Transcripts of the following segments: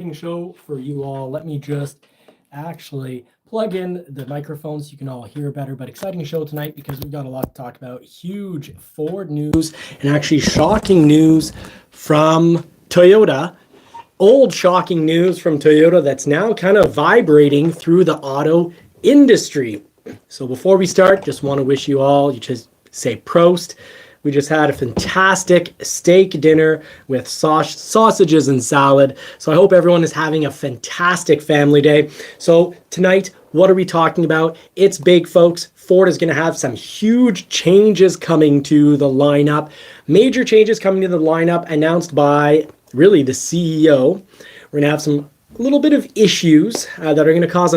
Show for you all. Let me just actually plug in the microphone so you can all hear better. But exciting show tonight because we've got a lot to talk about. Huge Ford news and actually shocking news from Toyota. Old shocking news from Toyota that's now kind of vibrating through the auto industry. So before we start, just want to wish you all, you just say Prost. We just had a fantastic steak dinner with sausages and salad. So I hope everyone is having a fantastic family day. So tonight, what are we talking about? It's big, folks. Ford is going to have some huge changes coming to the lineup. Major changes coming to the lineup announced by really the CEO. We're going to have a little bit of issues that are going to cause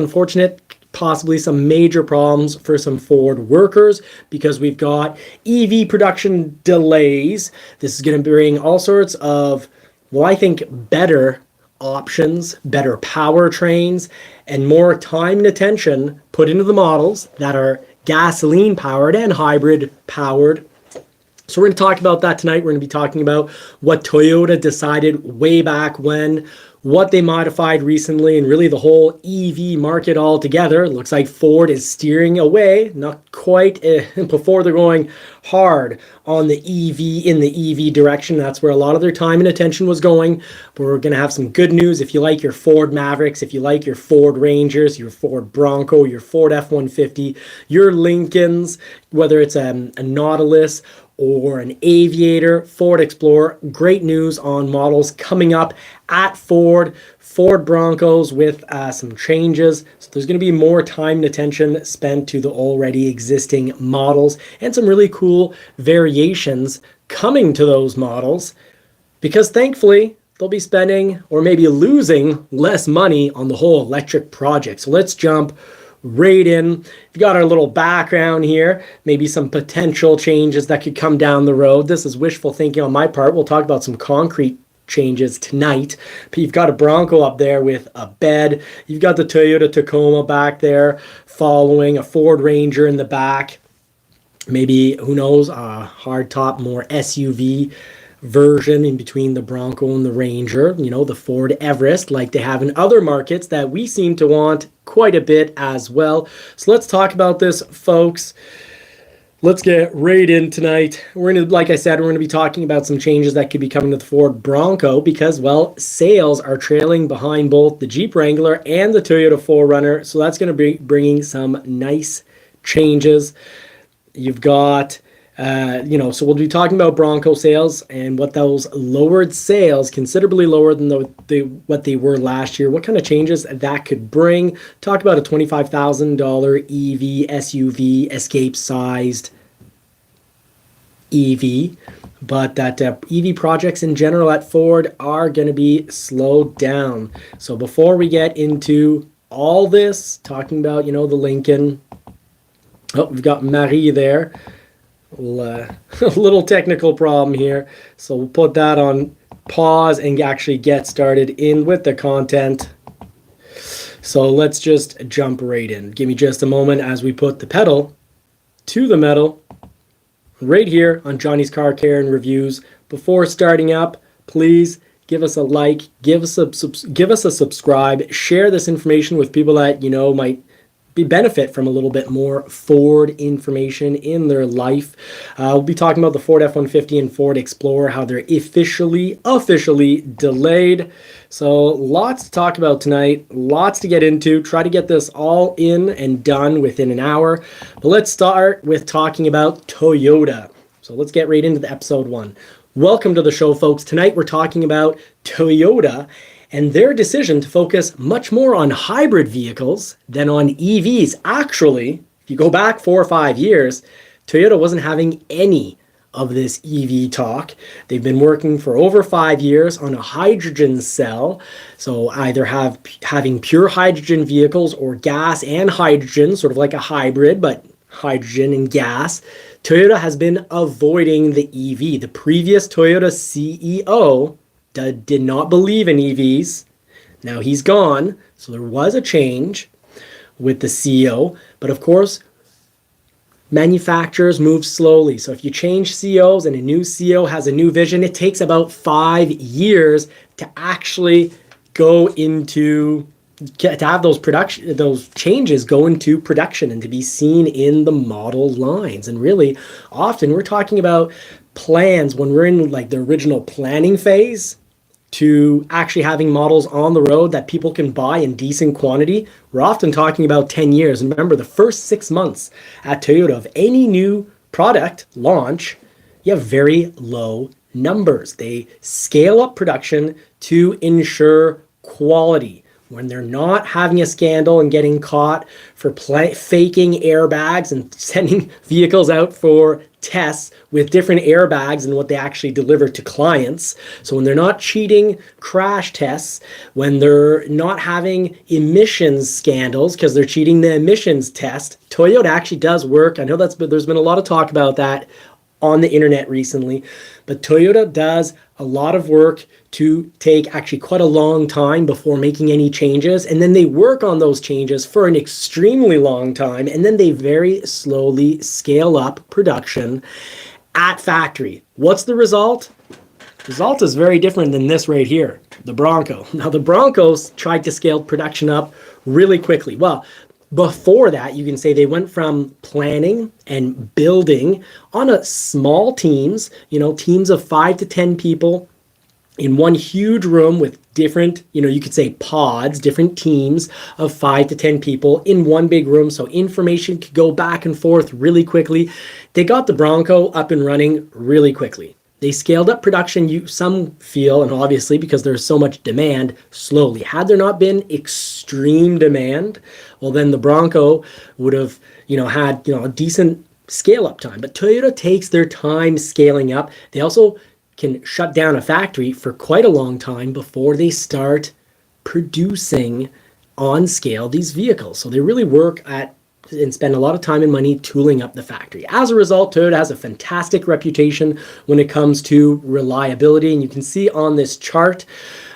possibly some major problems for some Ford workers because we've got EV production delays. This is going to bring all sorts of, well, I think better options, better powertrains, and more time and attention put into the models that are gasoline powered and hybrid powered. So we're going to talk about that tonight. We're going to be talking about what Toyota decided way back when, what they modified recently, and really the whole EV market altogether. It looks like Ford is steering away, not quite before they're going hard on the EV, in the EV direction. That's where a lot of their time and attention was going. But we're going to have some good news. If you like your Ford Mavericks, if you like your Ford Rangers, your Ford Bronco, your Ford F-150, your Lincolns, whether it's a Nautilus or an Aviator, Ford Explorer, great news on models coming up at Ford Broncos with some changes. So there's going to be more time and attention spent to the already existing models and some really cool variations coming to those models because thankfully they'll be spending or maybe losing less money on the whole electric project. So let's jump right in. We've got our little background here, maybe some potential changes that could come down the road. This is wishful thinking on my part. We'll talk about some concrete changes tonight. But you've got a Bronco up there with a bed. You've got the Toyota Tacoma back there following, a Ford Ranger in the back. Maybe, who knows, a hardtop, more SUV version in between the Bronco and the Ranger, the Ford Everest, like they have in other markets that we seem to want quite a bit as well. So let's talk about this, folks. Let's get right in tonight. Like I said, we're going to be talking about some changes that could be coming to the Ford Bronco because, well, sales are trailing behind both the Jeep Wrangler and the Toyota 4Runner. So that's going to be bringing some nice changes. You've got so we'll be talking about Bronco sales and what those lowered sales, considerably lower than what they were last year, what kind of changes that could bring. Talk about a $25,000 EV SUV, escape-sized EV, but that EV projects in general at Ford are going to be slowed down. So before we get into all this, talking about, the Lincoln, we've got Marie there. A little technical problem here, so we'll put that on pause and actually get started in with the content. So let's just jump right in. Give me just a moment as we put the pedal to the metal right here on Johnny's Car Care and Reviews. Before starting up, please give us a like, give us a subscribe, share this information with people that might benefit from a little bit more Ford information in their life. We'll be talking about the Ford F-150 and Ford Explorer, how they're officially delayed. So lots to talk about tonight, lots to get into. Try to get this all in and done within an hour. But let's start with talking about Toyota. So let's get right into the episode 1. Welcome to the show, folks. Tonight we're talking about Toyota and their decision to focus much more on hybrid vehicles than on EVs. Actually, if you go back 4 or 5 years, Toyota wasn't having any of this EV talk. They've been working for over 5 years on a hydrogen cell. So either having pure hydrogen vehicles or gas and hydrogen, sort of like a hybrid, but hydrogen and gas. Toyota has been avoiding the EV. The previous Toyota CEO did not believe in EVs. Now he's gone, so there was a change with the CEO. But of course, manufacturers move slowly. So if you change CEOs and a new CEO has a new vision, it takes about 5 years to actually go into to have those changes go into production and to be seen in the model lines. And really often we're talking about plans when we're in like the original planning phase to actually having models on the road that people can buy in decent quantity. We're often talking about 10 years. And remember, the first 6 months at Toyota of any new product launch, you have very low numbers. They scale up production to ensure quality. When they're not having a scandal and getting caught for faking airbags and sending vehicles out for tests with different airbags than what they actually deliver to clients. So when they're not cheating crash tests, when they're not having emissions scandals because they're cheating the emissions test, Toyota actually does work. I know there's been a lot of talk about that on the internet recently, but Toyota does a lot of work to take actually quite a long time before making any changes, and then they work on those changes for an extremely long time, and then they very slowly scale up production at factory. What's the result? The result is very different than this right here, the Bronco. Now the Broncos tried to scale production up really quickly. Well, before that, you can say they went from planning and building on a small teams, teams of 5 to 10 people in one huge room with different, you could say pods, different teams of 5 to 10 people in one big room so information could go back and forth really quickly. They got the Bronco up and running really quickly. They scaled up production, some feel, and obviously because there's so much demand, slowly. Had there not been extreme demand, well then the Bronco would have, had, a decent scale up time. But Toyota takes their time scaling up. They also can shut down a factory for quite a long time before they start producing on scale these vehicles. So they really work at and spend a lot of time and money tooling up the factory. As a result, Toyota has a fantastic reputation when it comes to reliability. And you can see on this chart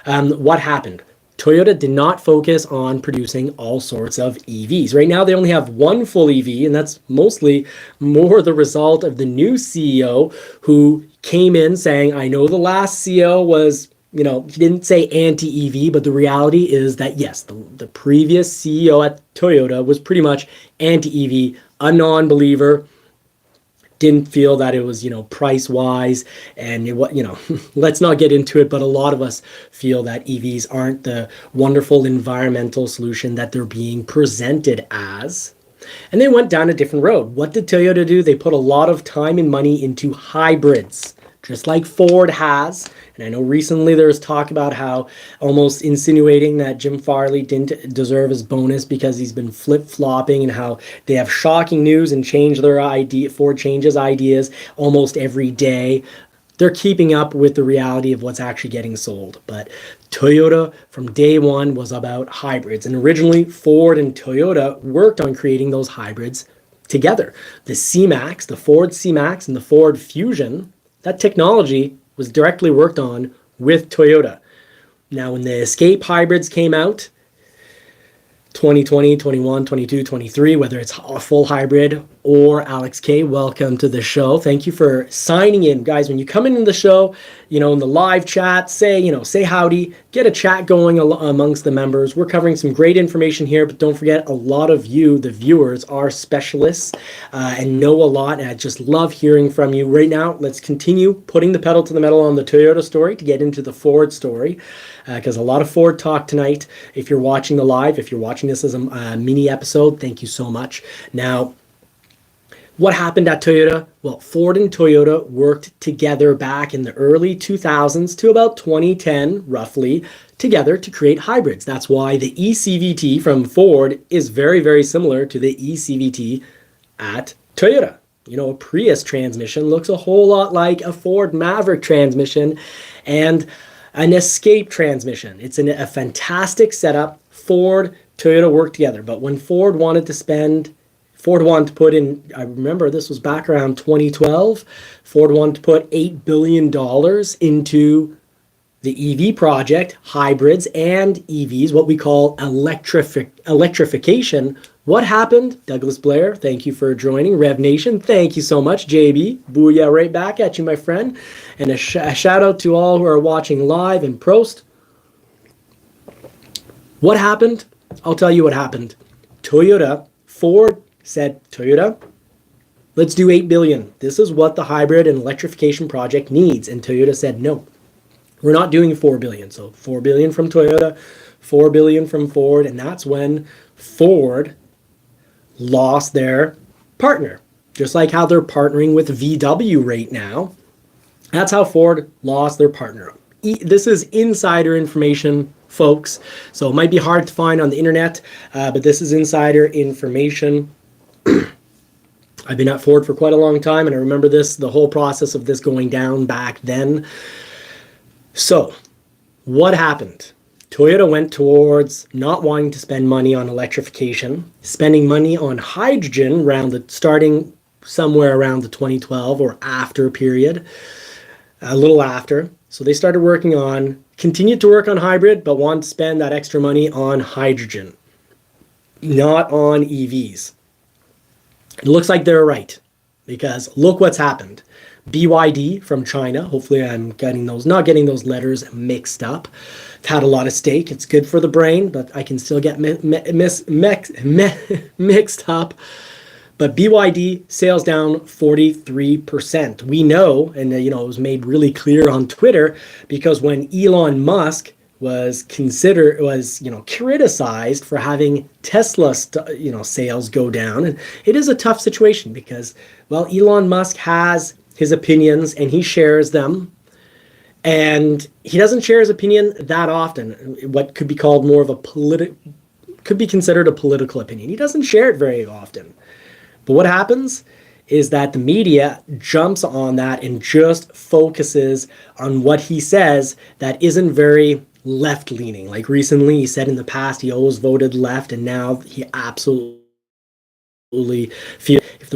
what happened. Toyota did not focus on producing all sorts of EVs. Right now, they only have one full EV, and that's mostly more the result of the new CEO who came in saying, I know the last CEO was, he didn't say anti-EV, but the reality is that, yes, the previous CEO at Toyota was pretty much anti-EV, a non-believer, didn't feel that it was, price-wise, and let's not get into it, but a lot of us feel that EVs aren't the wonderful environmental solution that they're being presented as. And they went down a different road. What did Toyota do? They put a lot of time and money into hybrids, just like Ford has. And I know recently there was talk about how almost insinuating that Jim Farley didn't deserve his bonus because he's been flip-flopping, and how they have shocking news and change their idea. Ford changes ideas almost every day. They're keeping up with the reality of what's actually getting sold. But Toyota from day one was about hybrids. And originally Ford and Toyota worked on creating those hybrids together. The C-Max, the Ford C-Max and the Ford Fusion, that technology was directly worked on with Toyota. Now, when the Escape hybrids came out, 2020, 21, 22, 23, whether it's a full hybrid or Alex K, welcome to the show. Thank you for signing in. Guys, when you come into the show, in the live chat, say howdy, get a chat going amongst the members. We're covering some great information here, but don't forget, a lot of you, the viewers, are specialists and know a lot, and I just love hearing from you. Right now, let's continue putting the pedal to the metal on the Toyota story to get into the Ford story, because a lot of Ford talk tonight. If you're watching the live, if you're watching this as a mini episode, thank you so much. Now, what happened at Toyota? Well, Ford and Toyota worked together back in the early 2000s to about 2010, roughly, together to create hybrids. That's why the eCVT from Ford is very, very similar to the eCVT at Toyota. A Prius transmission looks a whole lot like a Ford Maverick transmission and an Escape transmission. It's a fantastic setup. Ford, Toyota worked together, but when Ford wanted to put in, I remember this was back around 2012, Ford wanted to put $8 billion into the EV project, hybrids and EVs, what we call electrification. What happened? Douglas Blair, thank you for joining. Rev Nation, thank you so much. JB, booyah, right back at you, my friend. And a shout out to all who are watching live and Prost. What happened? I'll tell you what happened. Ford said, Toyota, let's do 8 billion. This is what the hybrid and electrification project needs. And Toyota said, no, we're not doing 4 billion. So 4 billion from Toyota, 4 billion from Ford. And that's when Ford lost their partner. Just like how they're partnering with VW right now. That's how Ford lost their partner. This is insider information, folks. So it might be hard to find on the internet, but this is insider information. I've been at Ford for quite a long time, and I remember the whole process of this going down back then. So what happened? Toyota went towards not wanting to spend money on electrification, spending money on hydrogen starting somewhere around the 2012 or after period, a little after. So they started continued to work on hybrid, but wanted to spend that extra money on hydrogen, not on EVs. It looks like they're right, because look what's happened. BYD from China, hopefully I'm not getting those letters mixed up. I've had a lot of steak. It's good for the brain, but I can still get mixed up. But BYD sales down 43%. We know, and it was made really clear on Twitter, because when Elon Musk was criticized for having Tesla sales go down, and it is a tough situation because, well, Elon Musk has his opinions and he shares them, and he doesn't share his opinion that often. What could be called more of could be considered a political opinion. He doesn't share it very often. But what happens is that the media jumps on that and just focuses on what he says that isn't very left-leaning. Like recently, he said in the past he always voted left, and now he absolutely feels if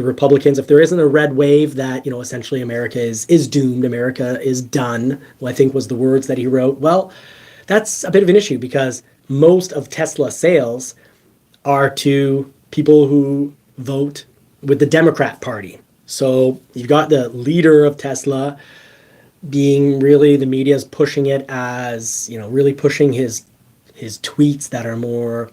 there isn't a red wave, that essentially America is doomed, America is done. I think was the words that he wrote. Well, that's a bit of an issue because most of Tesla sales are to people who vote with the Democrat Party. So you've got the leader of Tesla being really, the media is pushing it as, really pushing his tweets that are more,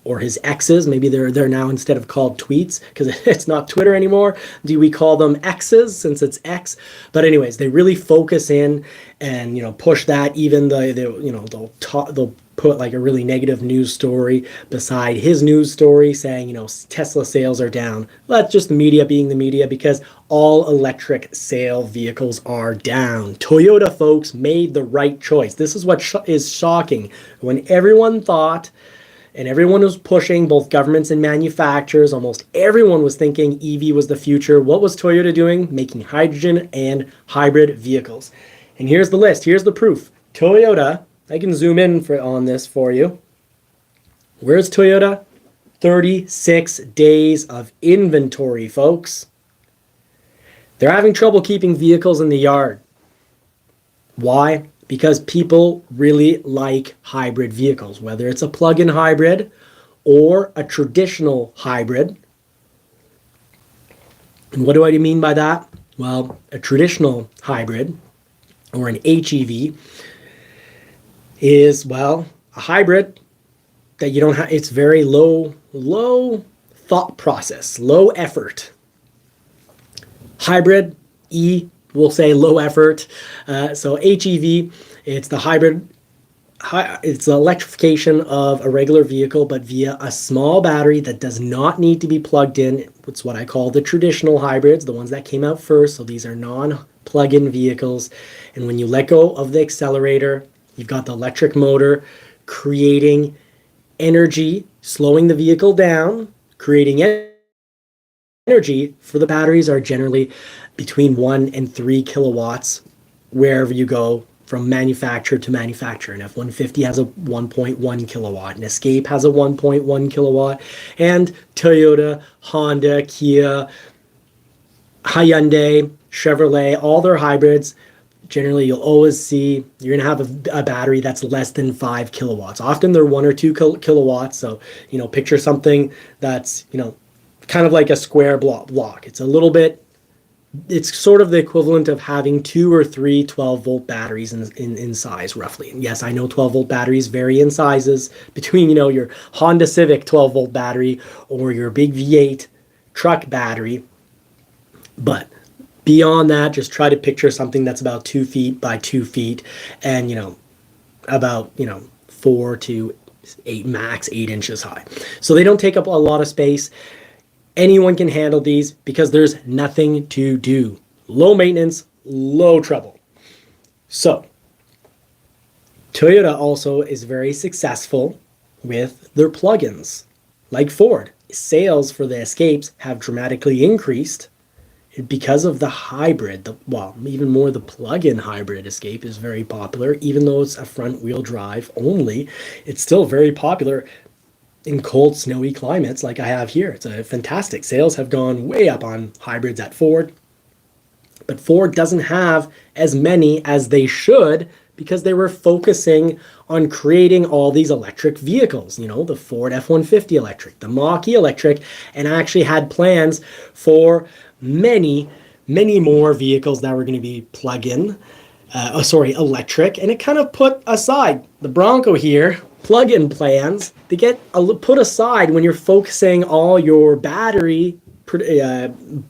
or his X's, maybe they're now instead of called tweets, because it's not Twitter anymore. Do we call them X's since it's X? But anyways, they really focus in and, push that. Even they'll put like a really negative news story beside his news story saying, Tesla sales are down. Well, that's just the media being the media, because all electric sale vehicles are down. Toyota, folks, made the right choice. This is what is shocking. When everyone thought, and everyone was pushing, both governments and manufacturers, almost everyone was thinking EV was the future. What was Toyota doing? Making hydrogen and hybrid vehicles. And here's the list. Here's the proof. Toyota, I can zoom in on this for you. Where's Toyota? 36 days of inventory, folks. They're having trouble keeping vehicles in the yard. Why? Because people really like hybrid vehicles, whether it's a plug-in hybrid or a traditional hybrid. And what do I mean by that? Well, a traditional hybrid or an HEV is, well, a hybrid that you don't have, it's very low thought process, low effort. Hybrid, we'll say low effort. So HEV, it's the hybrid, it's the electrification of a regular vehicle, but via a small battery that does not need to be plugged in. It's what I call the traditional hybrids, the ones that came out first. So these are non-plug-in vehicles. And when you let go of the accelerator, you've got the electric motor creating energy, slowing the vehicle down, creating energy. For the batteries are generally between 1 and 3 kilowatts wherever you go from manufacturer to manufacturer. An F-150 has a 1.1 kilowatt, an Escape has a 1.1 kilowatt, and Toyota, Honda, Kia, Hyundai, Chevrolet, all their hybrids, generally you'll always see you're going to have a battery that's less than 5 kilowatts. Often they're 1 or 2 kilowatts. So, picture something that's, kind of like a square block. It's a little bit it's sort of the equivalent of having 2 or 3 12-volt batteries in size, roughly. And yes, I know 12-volt batteries vary in sizes between, your Honda Civic 12-volt battery or your big V8 truck battery. But beyond that, just try to picture something that's about 2 feet by 2 feet and, about, 4 to 8, max 8 inches high. So they don't take up a lot of space. Anyone can handle these because there's nothing to do. Low maintenance, low trouble. So Toyota also is very successful with their plugins. Like Ford, sales for the Escapes have dramatically increased because of the hybrid. Even more the plug-in hybrid Escape is very popular. Even though it's a front-wheel drive only, it's still very popular in cold, snowy climates like I have here. It's a fantastic. Sales have gone way up on hybrids at Ford. But Ford doesn't have as many as they should because they were focusing on creating all these electric vehicles. The Ford F-150 electric, the Mach-E electric, and actually had plans for many, many more vehicles that were going to be plug-in, electric. And it kind of put aside the Bronco here, plug-in plans, they get put aside when you're focusing all your battery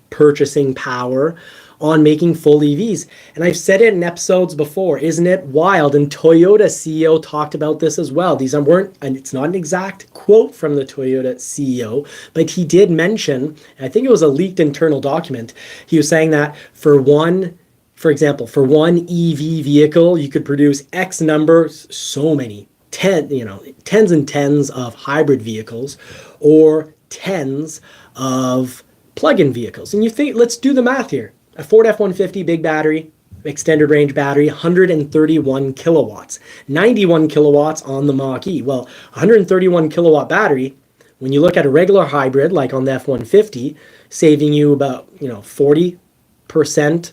purchasing power on making full EVs. And I've said it in episodes before, isn't it wild? And Toyota CEO talked about this as well. And it's not an exact quote from the Toyota CEO, but he did mention, I think it was a leaked internal document, he was saying that for one EV vehicle, you could produce X numbers, so many, tens and tens of hybrid vehicles or tens of plug-in vehicles. And you think, let's do the math here. A Ford F-150 big battery, extended range battery, 131 kilowatts, 91 kilowatts on the Mach-E. Well, 131 kilowatt battery, when you look at a regular hybrid like on the F-150, saving you about 40%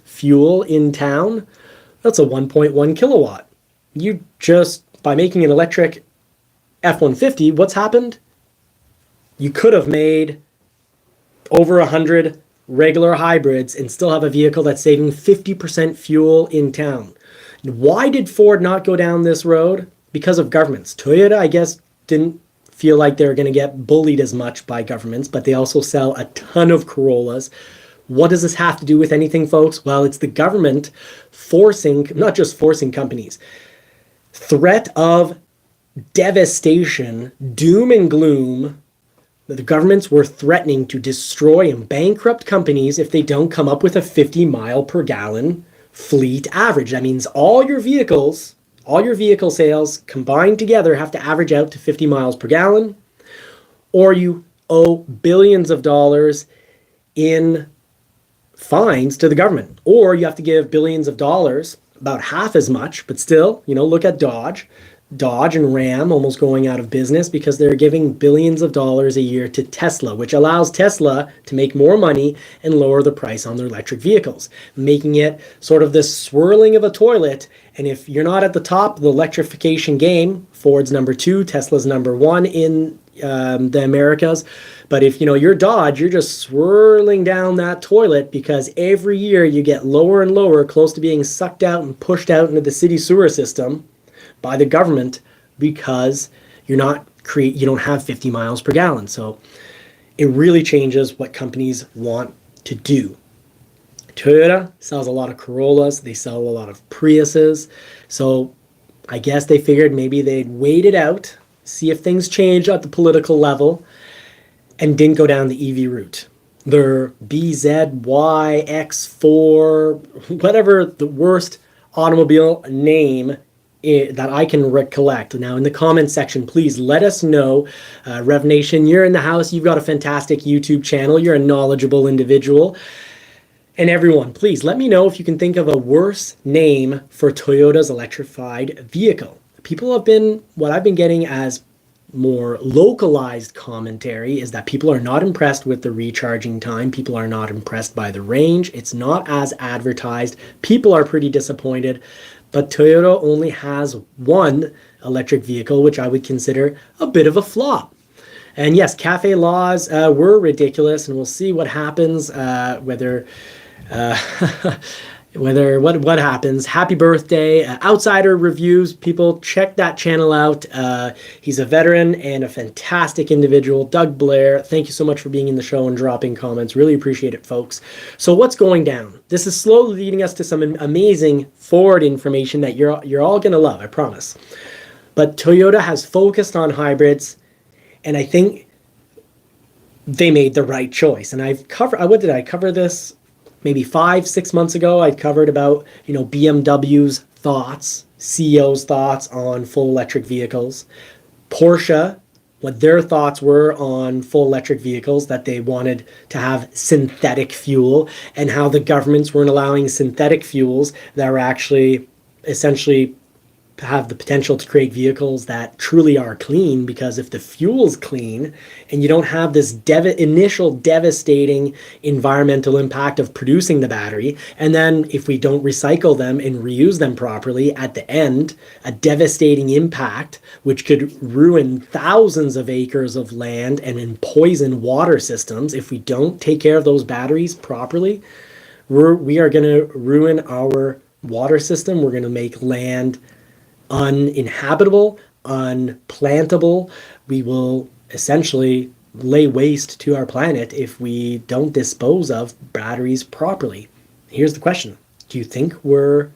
fuel in town, that's a 1.1 kilowatt. You just, by making an electric F-150, what's happened? You could have made over 100 regular hybrids and still have a vehicle that's saving 50% fuel in town. Why did Ford not go down this road? Because of governments. Toyota, I guess, didn't feel like they were going to get bullied as much by governments, but they also sell a ton of Corollas. What does this have to do with anything, folks? Well, it's the government not just forcing companies, threat of devastation, doom and gloom. The governments were threatening to destroy and bankrupt companies if they don't come up with a 50 mile per gallon fleet average. That means all your vehicle sales combined together have to average out to 50 miles per gallon, or you owe billions of dollars in fines to the government, or you have to give billions of dollars, about half as much, but still, look at Dodge and Ram almost going out of business because they're giving billions of dollars a year to Tesla, which allows Tesla to make more money and lower the price on their electric vehicles, making it sort of this swirling of a toilet. And if you're not at the top of the electrification game, Ford's number 2, Tesla's number 1 in the Americas. But if you're Dodge, you're just swirling down that toilet because every year you get lower and lower, close to being sucked out and pushed out into the city sewer system by the government because you don't have 50 miles per gallon. So it really changes what companies want to do. Toyota sells a lot of Corollas. They sell a lot of Priuses. So I guess they figured maybe they'd wait it out, see if things change at the political level, and didn't go down the EV route. Their BZYX4, whatever the worst automobile name that I can recollect. Now, in the comments section, please let us know. Rev Nation, you're in the house. You've got a fantastic YouTube channel. You're a knowledgeable individual. And everyone, please let me know if you can think of a worse name for Toyota's electrified vehicle. What I've been getting as more localized commentary is that people are not impressed with the recharging time. People are not impressed by the range. It's not as advertised. People are pretty disappointed. But Toyota only has one electric vehicle, which I would consider a bit of a flop. And yes, CAFE laws were ridiculous, and we'll see what happens, whether What happens. Happy birthday. Outsider Reviews, people, check that channel out. He's a veteran and a fantastic individual. Doug Blair, thank you so much for being in the show and dropping comments. Really appreciate it, folks. So what's going down? This is slowly leading us to some amazing Ford information that you're all going to love, I promise. But Toyota has focused on hybrids, and I think they made the right choice. And what did I cover this? Maybe 5-6 months ago, I covered about, BMW's thoughts, CEO's thoughts on full electric vehicles. Porsche, what their thoughts were on full electric vehicles, that they wanted to have synthetic fuel, and how the governments weren't allowing synthetic fuels that were actually essentially have the potential to create vehicles that truly are clean, because if the fuel's clean and you don't have this initial devastating environmental impact of producing the battery, and then if we don't recycle them and reuse them properly at the end, a devastating impact which could ruin thousands of acres of land and then poison water systems. If we don't take care of those batteries properly, we are going to ruin our water system. We're going to make land uninhabitable, unplantable. We will essentially lay waste to our planet if we don't dispose of batteries properly. Here's the question. Do you think we're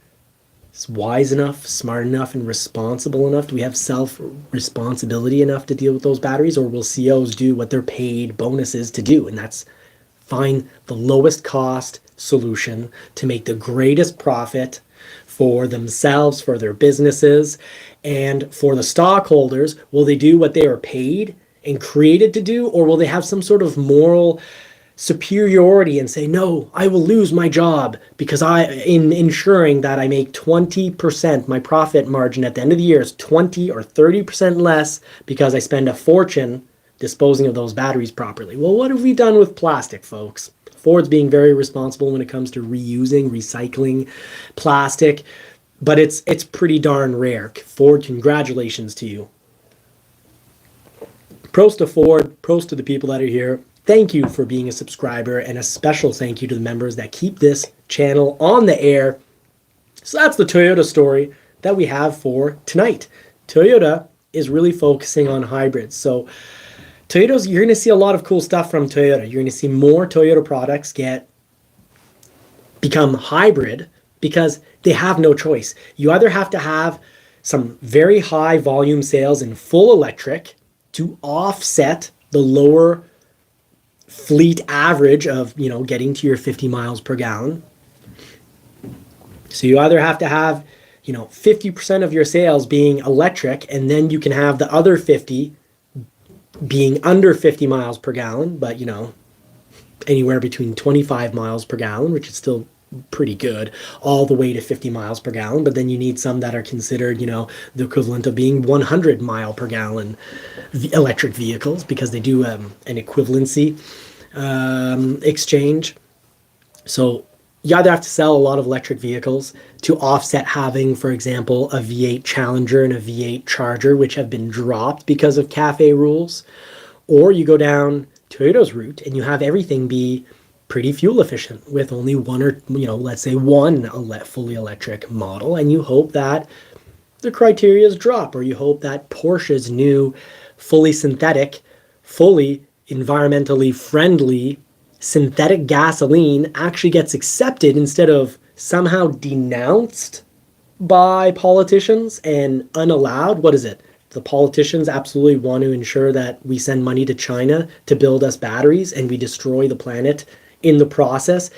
wise enough, smart enough, and responsible enough? Do we have self-responsibility enough to deal with those batteries? Or will CEOs do what they're paid bonuses to do? And that's find the lowest cost solution to make the greatest profit for themselves, for their businesses, and for the stockholders. Will they do what they are paid and created to do, or will they have some sort of moral superiority and say, no, I will lose my job because in ensuring that I make 20%, my profit margin at the end of the year is 20 or 30% less because I spend a fortune disposing of those batteries properly. Well, what have we done with plastic, folks? Ford's being very responsible when it comes to reusing, recycling plastic, but it's pretty darn rare. Ford, congratulations to you. Pros to Ford, pros to the people that are here. Thank you for being a subscriber, and a special thank you to the members that keep this channel on the air. So that's the Toyota story that we have for tonight. Toyota is really focusing on hybrids. So you're going to see a lot of cool stuff from Toyota. You're going to see more Toyota products become hybrid because they have no choice. You either have to have some very high volume sales in full electric to offset the lower fleet average of, getting to your 50 miles per gallon. So you either have to have, 50% of your sales being electric, and then you can have the other 50 being under 50 miles per gallon, but anywhere between 25 miles per gallon, which is still pretty good, all the way to 50 miles per gallon. But then you need some that are considered, the equivalent of being 100 mile per gallon electric vehicles, because they do an equivalency exchange. So you either have to sell a lot of electric vehicles to offset having, for example, a V8 Challenger and a V8 Charger, which have been dropped because of CAFE rules, or you go down Toyota's route and you have everything be pretty fuel efficient with only one or, let's say one fully electric model, and you hope that the criterias drop, or you hope that Porsche's new fully synthetic, fully environmentally friendly synthetic gasoline actually gets accepted instead of somehow denounced by politicians and unallowed. What is it? The politicians absolutely want to ensure that we send money to China to build us batteries, and we destroy the planet in the process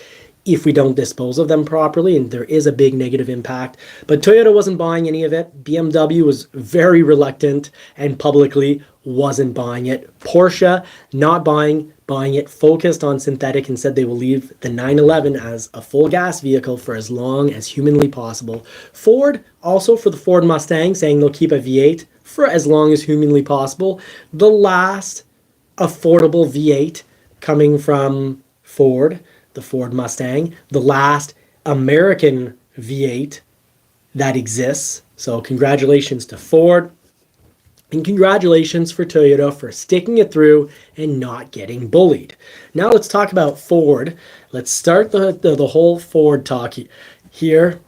if we don't dispose of them properly, and there is a big negative impact. But Toyota wasn't buying any of it. BMW was very reluctant and publicly wasn't buying it. Porsche not buying it, focused on synthetic, and said they will leave the 911 as a full gas vehicle for as long as humanly possible. Ford, also for the Ford Mustang, saying they'll keep a V8 for as long as humanly possible. The last affordable V8 coming from Ford, the Ford Mustang, the last American V8 that exists. So congratulations to Ford. And congratulations for Toyota for sticking it through and not getting bullied. Now let's talk about Ford. Let's start the whole Ford talk here.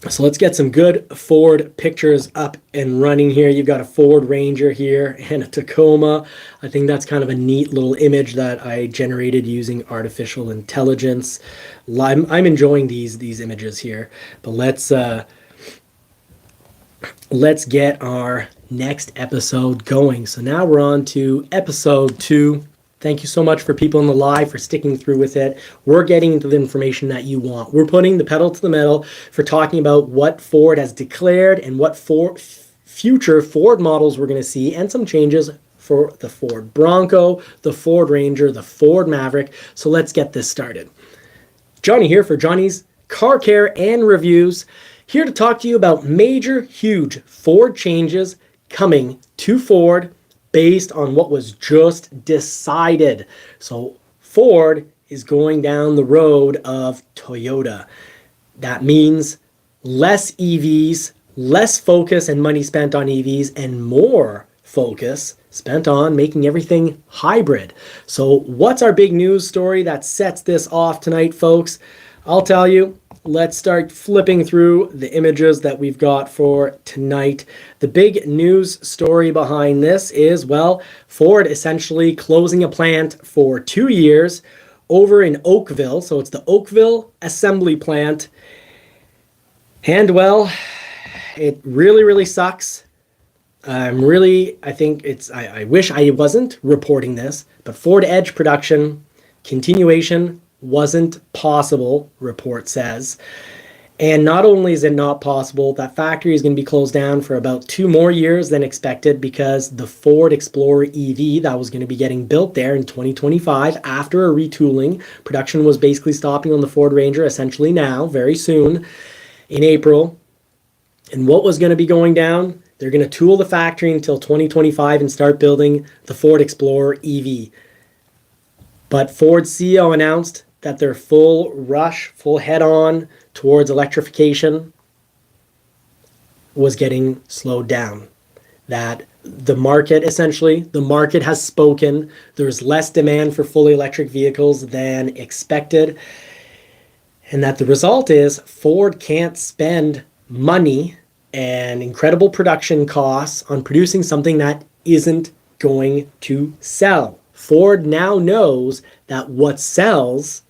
So let's get some good Ford pictures up and running here. You've got a Ford Ranger here and a Tacoma. I think that's kind of a neat little image that I generated using artificial intelligence. I'm enjoying these images here, but let's get our next episode going. So now we're on to episode 2. Thank you so much for people in the live for sticking through with it. We're getting into the information that you want. We're putting the pedal to the metal for talking about what Ford has declared and what future Ford models we're going to see, and some changes for the Ford Bronco, the Ford Ranger, the Ford Maverick. So let's get this started. Johnny here for Johnny's Car Care and Reviews, here to talk to you about major, huge Ford changes coming to Ford based on what was just decided. So Ford is going down the road of Toyota. That means less EVs, less focus and money spent on EVs, and more focus spent on making everything hybrid. So what's our big news story that sets this off tonight, folks? I'll tell you. Let's start flipping through the images that we've got for tonight. The big news story behind this is, well, Ford essentially closing a plant for 2 years over in Oakville. So it's the Oakville assembly plant. And well, it really, really sucks. I wish I wasn't reporting this, but Ford Edge production continuation wasn't possible, report says. And not only is it not possible, that factory is going to be closed down for about 2 more years than expected, because the Ford Explorer EV that was going to be getting built there in 2025 after a retooling, production was basically stopping on the Ford Ranger essentially now, very soon, in April. And what was going to be going down? They're going to tool the factory until 2025 and start building the Ford Explorer EV. But Ford's CEO announced that their full head-on towards electrification was getting slowed down. That the market has spoken. There's less demand for fully electric vehicles than expected. And that the result is Ford can't spend money and incredible production costs on producing something that isn't going to sell. Ford now knows that what sells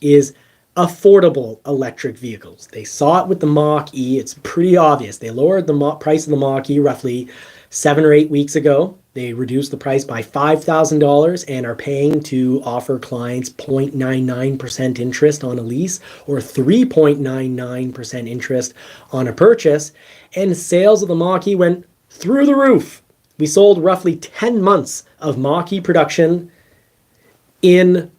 is affordable electric vehicles. They saw it with the Mach-E. It's pretty obvious. They lowered the price of the Mach-E roughly 7 or 8 weeks ago. They reduced the price by $5,000 and are paying to offer clients 0.99% interest on a lease or 3.99% interest on a purchase. And sales of the Mach-E went through the roof. We sold roughly 10 months of Mach-E production, in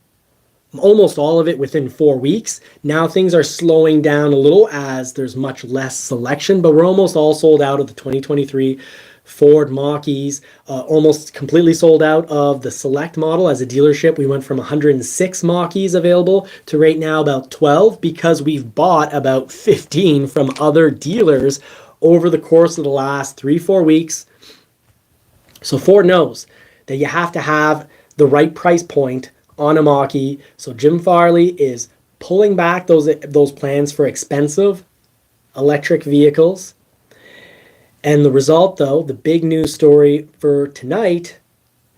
almost all of it within 4 weeks. Now things are slowing down a little as there's much less selection, but we're almost all sold out of the 2023 Ford Mach-E's, almost completely sold out of the Select model. As a dealership, we went from 106 Mach-E's available to right now about 12, because we've bought about 15 from other dealers over the course of the last 3-4 weeks. So Ford knows that you have to have the right price point on a Mach-E. So Jim Farley is pulling back those plans for expensive electric vehicles. And the result, though, the big news story for tonight,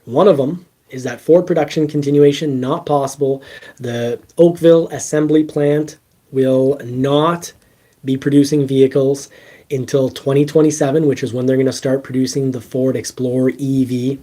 one of them, is that Ford production continuation not possible. The Oakville assembly plant will not be producing vehicles until 2027, which is when they're going to start producing the Ford Explorer EV,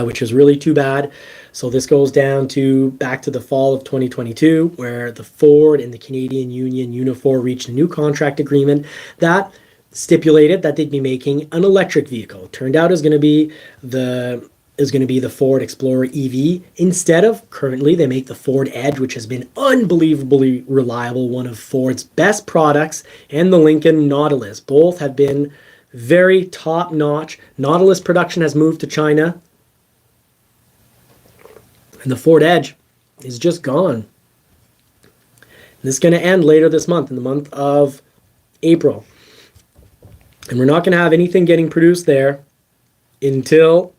which is really too bad. So this goes back to the fall of 2022, where the Ford and the Canadian Union Unifor reached a new contract agreement that stipulated that they'd be making an electric vehicle. Turned out is going to be the Ford Explorer EV. Instead of, currently they make the Ford Edge, which has been unbelievably reliable, one of Ford's best products, and the Lincoln Nautilus. Both have been very top-notch. Nautilus production has moved to China, and the Ford Edge is just gone. This is going to end later this month, in the month of April. And we're not going to have anything getting produced there until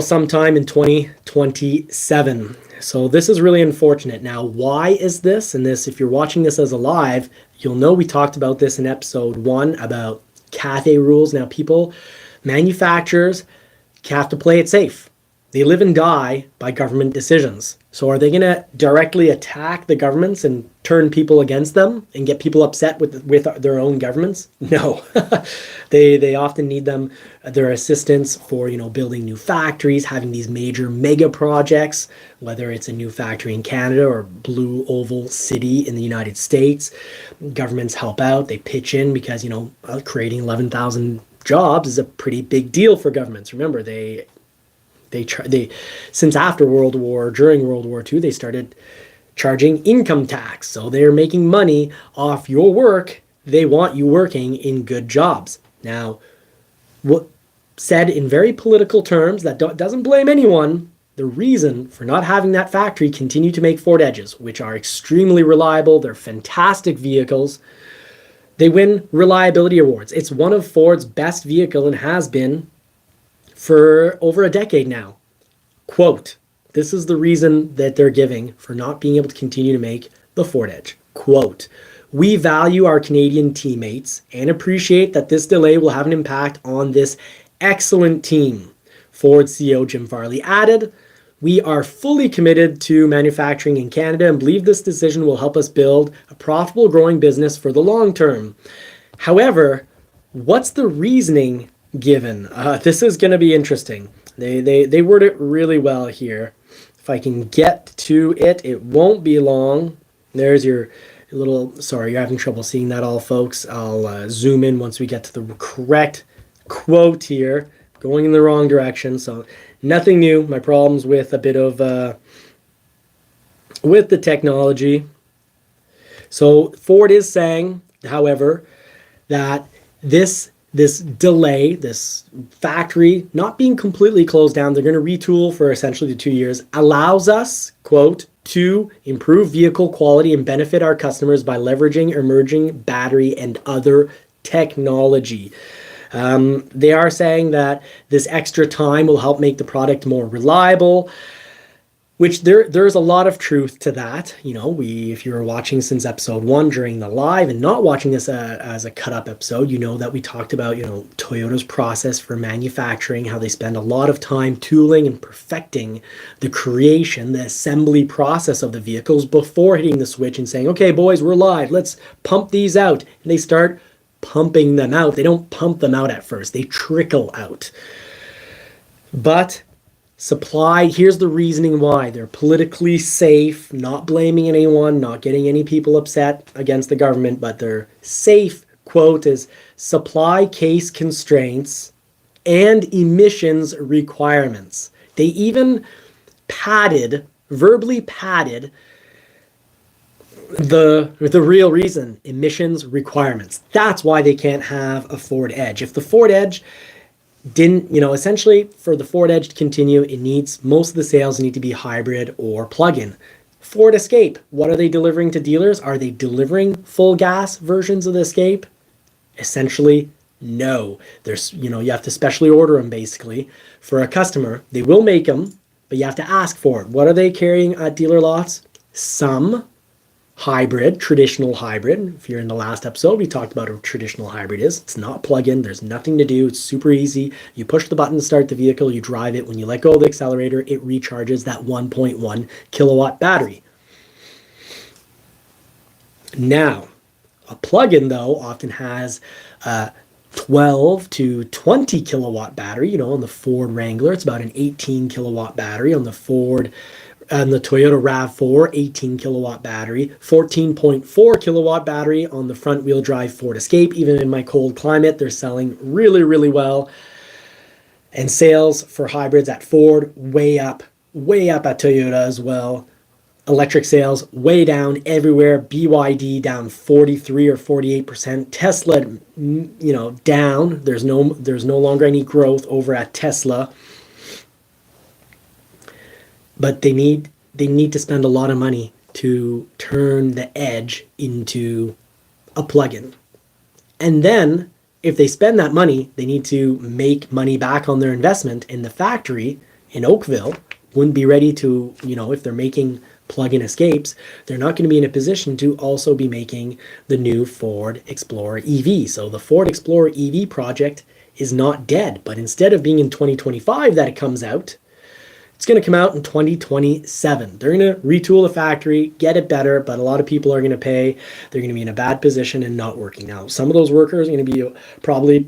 sometime in 2027. So this is really unfortunate. Now, why is this? And this, if you're watching this as a live, you'll know we talked about this in episode 1 about CAFE rules. Now, manufacturers have to play it safe. They live and die by government decisions. So are they going to directly attack the governments and turn people against them and get people upset with their own governments? No. They often need their assistance for, building new factories, having these major mega projects, whether it's a new factory in Canada or Blue Oval City in the United States. Governments help out. They pitch in because, creating 11,000 jobs is a pretty big deal for governments. Remember, since after during World War II, they started charging income tax. So they're making money off your work. They want you working in good jobs. Now, what said in very political terms that doesn't blame anyone, the reason for not having that factory continue to make Ford Edges, which are extremely reliable, they're fantastic vehicles. They win reliability awards. It's one of Ford's best vehicle and has been for over a decade now. Quote, this is the reason that they're giving for not being able to continue to make the Ford Edge. Quote, we value our Canadian teammates and appreciate that this delay will have an impact on this excellent team. Ford CEO Jim Farley added, we are fully committed to manufacturing in Canada and believe this decision will help us build a profitable growing business for the long term. However, what's the reasoning given? This is going to be interesting. They word it really well here. If I can get to it, it won't be long. There's your sorry, you're having trouble seeing that all, folks. I'll zoom in once we get to the correct quote here. Going in the wrong direction, so nothing new. My problems with a bit of with the technology. So Ford is saying, however, that this delay, this factory not being completely closed down, they're going to retool for essentially the 2 years, allows us, quote, to improve vehicle quality and benefit our customers by leveraging emerging battery and other technology. They are saying that this extra time will help make the product more reliable, which there's a lot of truth to that. If you were watching since episode 1 during the live and not watching this as a cut up episode, that we talked about, Toyota's process for manufacturing, how they spend a lot of time tooling and perfecting the assembly process of the vehicles before hitting the switch and saying, okay, boys, we're live. Let's pump these out. And they start pumping them out. They don't pump them out at first. They trickle out. But supply, here's the reasoning why. They're politically safe, not blaming anyone, not getting any people upset against the government, but their safe, quote, is supply case constraints and emissions requirements. They even verbally padded the real reason, emissions requirements. That's why they can't have a Ford Edge. If the Ford Edge didn't, essentially for the Ford Edge to continue, most of the sales need to be hybrid or plug-in. Ford Escape, what are they delivering to dealers? Are they delivering full gas versions of the Escape? Essentially, no. There's, you have to specially order them basically for a customer. They will make them, but you have to ask for it. What are they carrying at dealer lots? Some hybrid, traditional hybrid. If you're in the last episode, we talked about what a traditional hybrid is. It's not plug-in. There's nothing to do. It's super easy. You push the button to start the vehicle. You drive it. When you let go of the accelerator, it recharges that 1.1 kilowatt battery. Now, a plug-in, though, often has a 12 to 20 kilowatt battery. On the Ford Wrangler, it's about an 18 kilowatt battery. On the Toyota RAV4, 18 kilowatt battery, 14.4 kilowatt battery on the front wheel drive Ford Escape. Even in my cold climate, they're selling really, really well. And sales for hybrids at Ford, way up at Toyota as well. Electric sales way down everywhere. BYD down 43 or 48%. Tesla, down. There's no longer any growth over at Tesla. But they need to spend a lot of money to turn the Edge into a plug-in. And then if they spend that money, they need to make money back on their investment. And the factory in Oakville wouldn't be ready to, if they're making plug-in escapes, they're not going to be in a position to also be making the new Ford Explorer EV. So the Ford Explorer EV project is not dead, but instead of being in 2025 that it comes out, it's going to come out in 2027. They're going to retool the factory, get it better, but a lot of people are going to pay. They're going to be in a bad position and not working. Now, some of those workers are going to be probably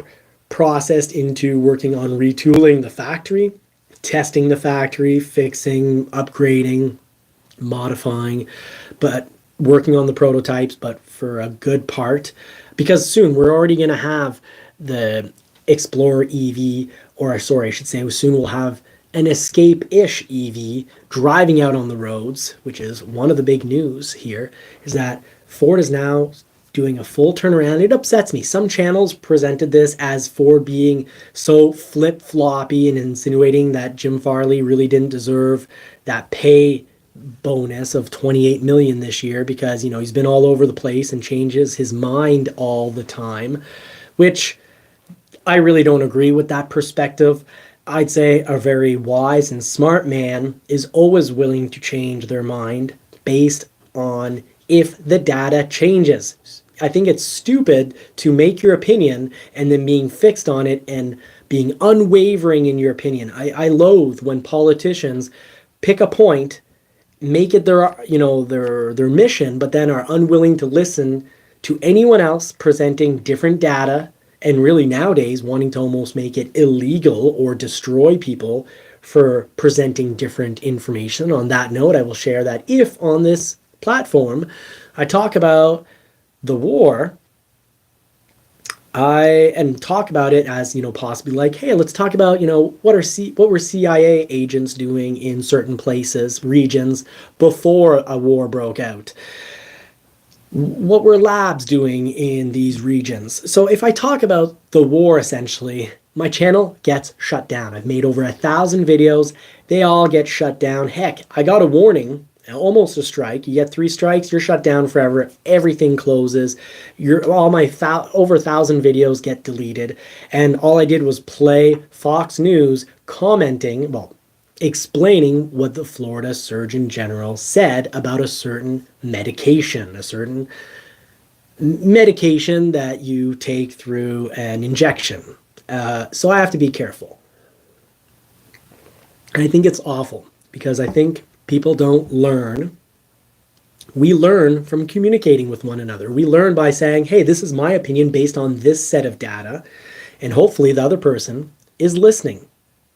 processed into working on retooling the factory, testing the factory, fixing, upgrading, modifying, but working on the prototypes, but for a good part, because soon we're already going to have the Explorer EV, or sorry, I should say soon we'll have an Escape-ish EV driving out on the roads, which is one of the big news here, is that Ford is now doing a full turnaround. It upsets me. Some channels presented this as Ford being so flip-floppy and insinuating that Jim Farley really didn't deserve that pay bonus of 28 million this year because, he's been all over the place and changes his mind all the time, which I really don't agree with that perspective. I'd say a very wise and smart man is always willing to change their mind based on if the data changes. I think it's stupid to make your opinion and then being fixed on it and being unwavering in your opinion. I loathe when politicians pick a point, make it their mission, but then are unwilling to listen to anyone else presenting different data, and really nowadays wanting to almost make it illegal or destroy people for presenting different information. On that note, I will share that if on this platform I talk about the war, and talk about it as, possibly like, hey, let's talk about, what were CIA agents doing in certain places, regions before a war broke out? What were labs doing in these regions? So if I talk about the war, essentially, my channel gets shut down. I've made over 1,000 videos. They all get shut down. Heck, I got a warning, almost a strike. You get 3 strikes, you're shut down forever. Everything closes. All my over 1,000 videos get deleted. And all I did was play Fox News commenting, explaining what the Florida Surgeon General said about a certain medication that you take through an injection. So I have to be careful. And I think it's awful because I think people don't learn. We learn from communicating with one another. We learn by saying, hey, this is my opinion based on this set of data. And hopefully the other person is listening.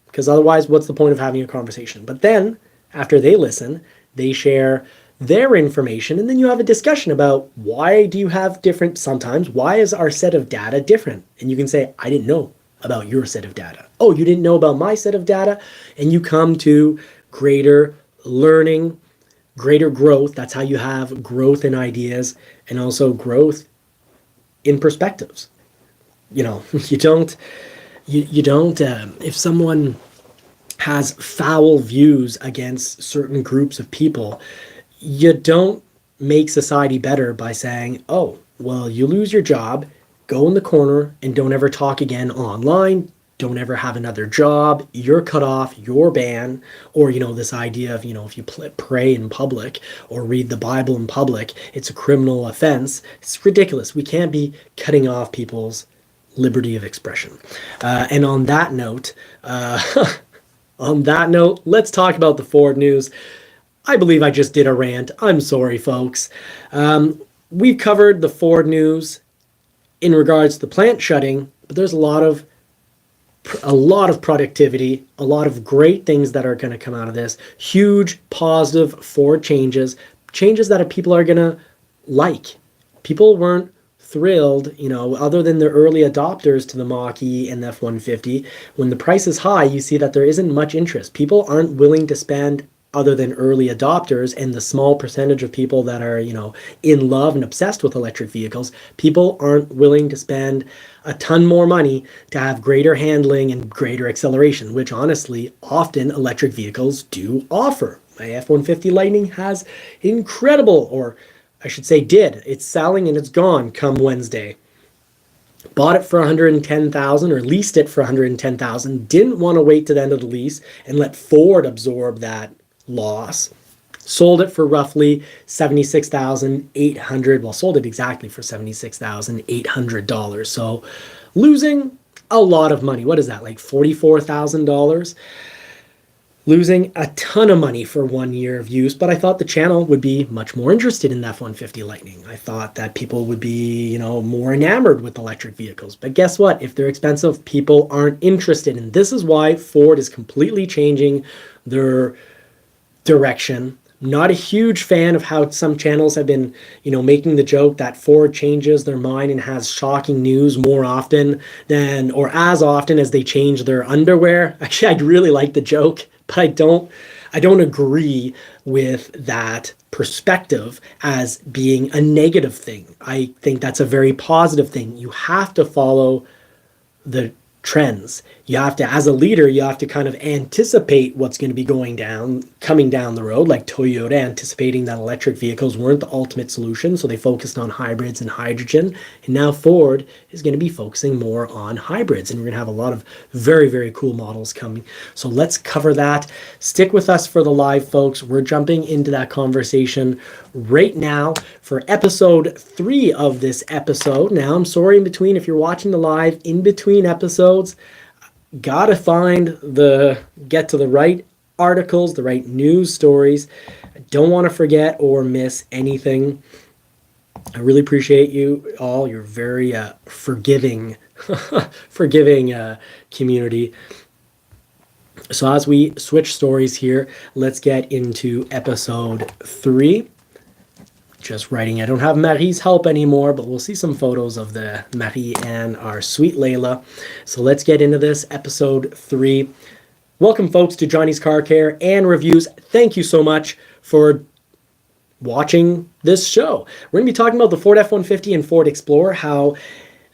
Because otherwise, what's the point of having a conversation? But then, after they listen, they share their information, and then you have a discussion about why do you have different, sometimes, why is our set of data different? And you can say, I didn't know about your set of data. Oh, you didn't know about my set of data? And you come to greater learning, greater growth. That's how you have growth in ideas and also growth in perspectives. You don't, if someone has foul views against certain groups of people, you don't make society better by saying, oh, well, you lose your job, go in the corner and don't ever talk again online, don't ever have another job, you're cut off, you're banned, or, this idea of, if you pray in public or read the Bible in public, it's a criminal offense. It's ridiculous. We can't be cutting off people's liberty of expression. And on that note, let's talk about the Ford news. I believe I just did a rant. I'm sorry, folks. We've covered the Ford news in regards to the plant shutting, but there's a lot of productivity, a lot of great things that are going to come out of this. Huge positive Ford changes that people are going to like. People weren't thrilled, other than the early adopters to the Mach-E and the F-150. When the price is high, you see that there isn't much interest. People aren't willing to spend, other than early adopters and the small percentage of people that are, in love and obsessed with electric vehicles. People aren't willing to spend a ton more money to have greater handling and greater acceleration, which honestly, often electric vehicles do offer. My F-150 Lightning has incredible, or I should say did. It's selling and it's gone come Wednesday. bought it for $110,000 or leased it for $110,000, didn't want to wait to the end of the lease and let Ford absorb that loss. Sold it for roughly $76,800. Well, sold it exactly for $76,800. So losing a lot of money. What is that, like $44,000? Losing a ton of money for 1 year of use, but I thought the channel would be much more interested in the F-150 Lightning. I thought that people would be, more enamored with electric vehicles. But guess what? If they're expensive, people aren't interested. And this is why Ford is completely changing their direction. Not a huge fan of how some channels have been, making the joke that Ford changes their mind and has shocking news more often than, or as often as they change their underwear. Actually, I'd really like the joke, but I don't agree with that perspective as being a negative thing. I think that's a very positive thing. You have to follow the trends. You have to, as a leader, you have to kind of anticipate what's going to be coming down the road, like Toyota anticipating that electric vehicles weren't the ultimate solution, so they focused on hybrids and hydrogen. And now Ford is going to be focusing more on hybrids, and we're going to have a lot of very, very cool models coming. So let's cover that. Stick with us for the live, folks. We're jumping into that conversation right now for episode 3 of this episode. Now, I'm sorry in between, if you're watching the live, in between episodes, gotta get to the right articles, the right news stories. I don't want to forget or miss anything. I really appreciate you all. You're very forgiving community. So as we switch stories here, let's get into episode 3. Just writing. I don't have Marie's help anymore, but we'll see some photos of the Marie and our sweet Layla. So let's get into this, episode 3. Welcome, folks, to Johnny's Car Care and Reviews. Thank you so much for watching this show. We're going to be talking about the Ford F-150 and Ford Explorer, how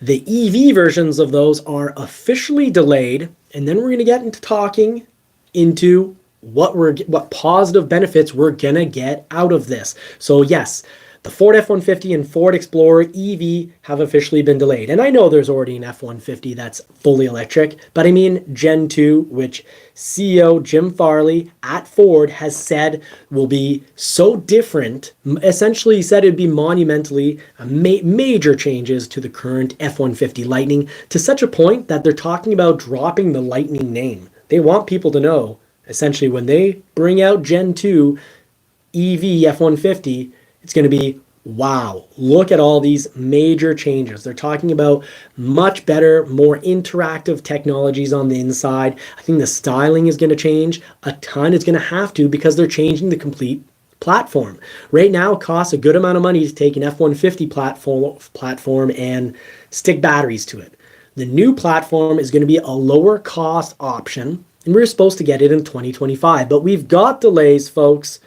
the EV versions of those are officially delayed, and then we're going to get into talking into what positive benefits we're going to get out of this. So yes, the Ford F-150 and Ford Explorer EV have officially been delayed. And I know there's already an F-150 that's fully electric, but I mean Gen 2, which CEO Jim Farley at Ford has said will be so different. Essentially, he said it'd be monumentally major changes to the current F-150 Lightning, to such a point that they're talking about dropping the Lightning name. They want people to know, essentially, when they bring out Gen 2 EV F-150, it's going to be, wow, look at all these major changes. They're talking about much better, more interactive technologies on the inside. I think the styling is going to change a ton. It's going to have to, because they're changing the complete platform. Right now, it costs a good amount of money to take an F-150 platform and stick batteries to it. The new platform is going to be a lower cost option, and we're supposed to get it in 2025. But we've got delays, folks.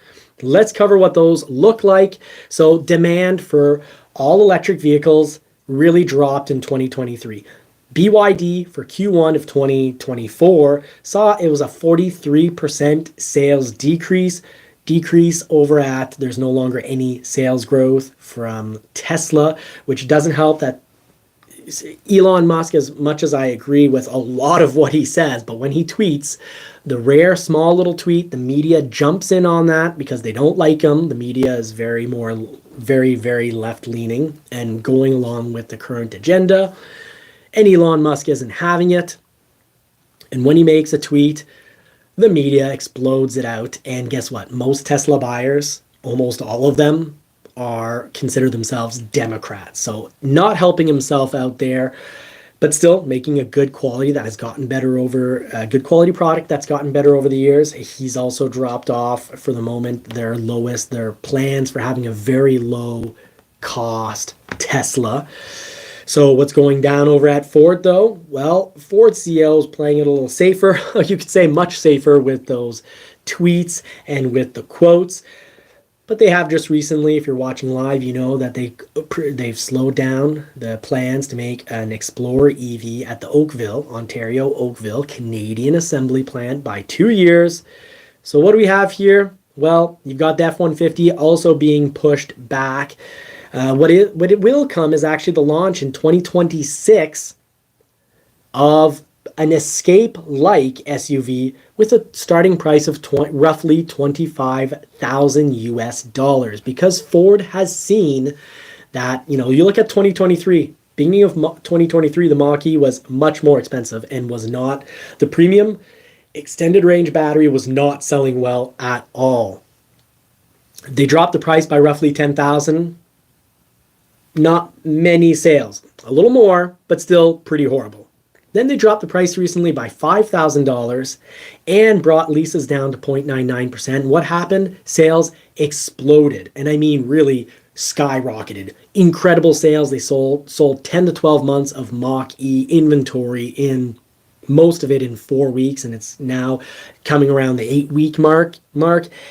Let's cover what those look like. So demand for all electric vehicles really dropped in 2023. BYD for Q1 of 2024 saw it was a 43% sales decrease over at, there's no longer any sales growth from Tesla, which doesn't help that Elon Musk, as much as I agree with a lot of what he says, but when he tweets, the rare small little tweet, the media jumps in on that because they don't like him. The media is very, very left-leaning and going along with the current agenda. And Elon Musk isn't having it. And when he makes a tweet, the media explodes it out. And guess what? Most Tesla buyers, almost all of them, consider themselves Democrats. So not helping himself out there, but still making a good quality that has gotten better over a good quality product that's gotten better over the years. He's also dropped off for the moment their plans for having a very low cost Tesla. So what's going down over at Ford though? Well, Ford CEO is playing it a little safer. You could say much safer with those tweets and with the quotes. But they have just recently, if you're watching live, you know that they've slowed down the plans to make an Explorer EV at the Oakville, Canadian assembly plant by 2 years. So what do we have here? Well, you've got the F-150 also being pushed back. What it will come is actually the launch in 2026 of an Escape-like SUV with a starting price of roughly 25,000 US dollars, because Ford has seen that, you look at 2023, beginning of 2023, the Mach-E was much more expensive and was not, the premium extended range battery was not selling well at all. They dropped the price by roughly 10,000. Not many sales, a little more, but still pretty horrible. Then they dropped the price recently by $5,000 and brought leases down to 0.99%. What happened? Sales exploded. And I mean really skyrocketed. Incredible sales. They sold 10 to 12 months of Mach-E inventory, in most of it in 4 weeks, and it's now coming around the 8-week mark,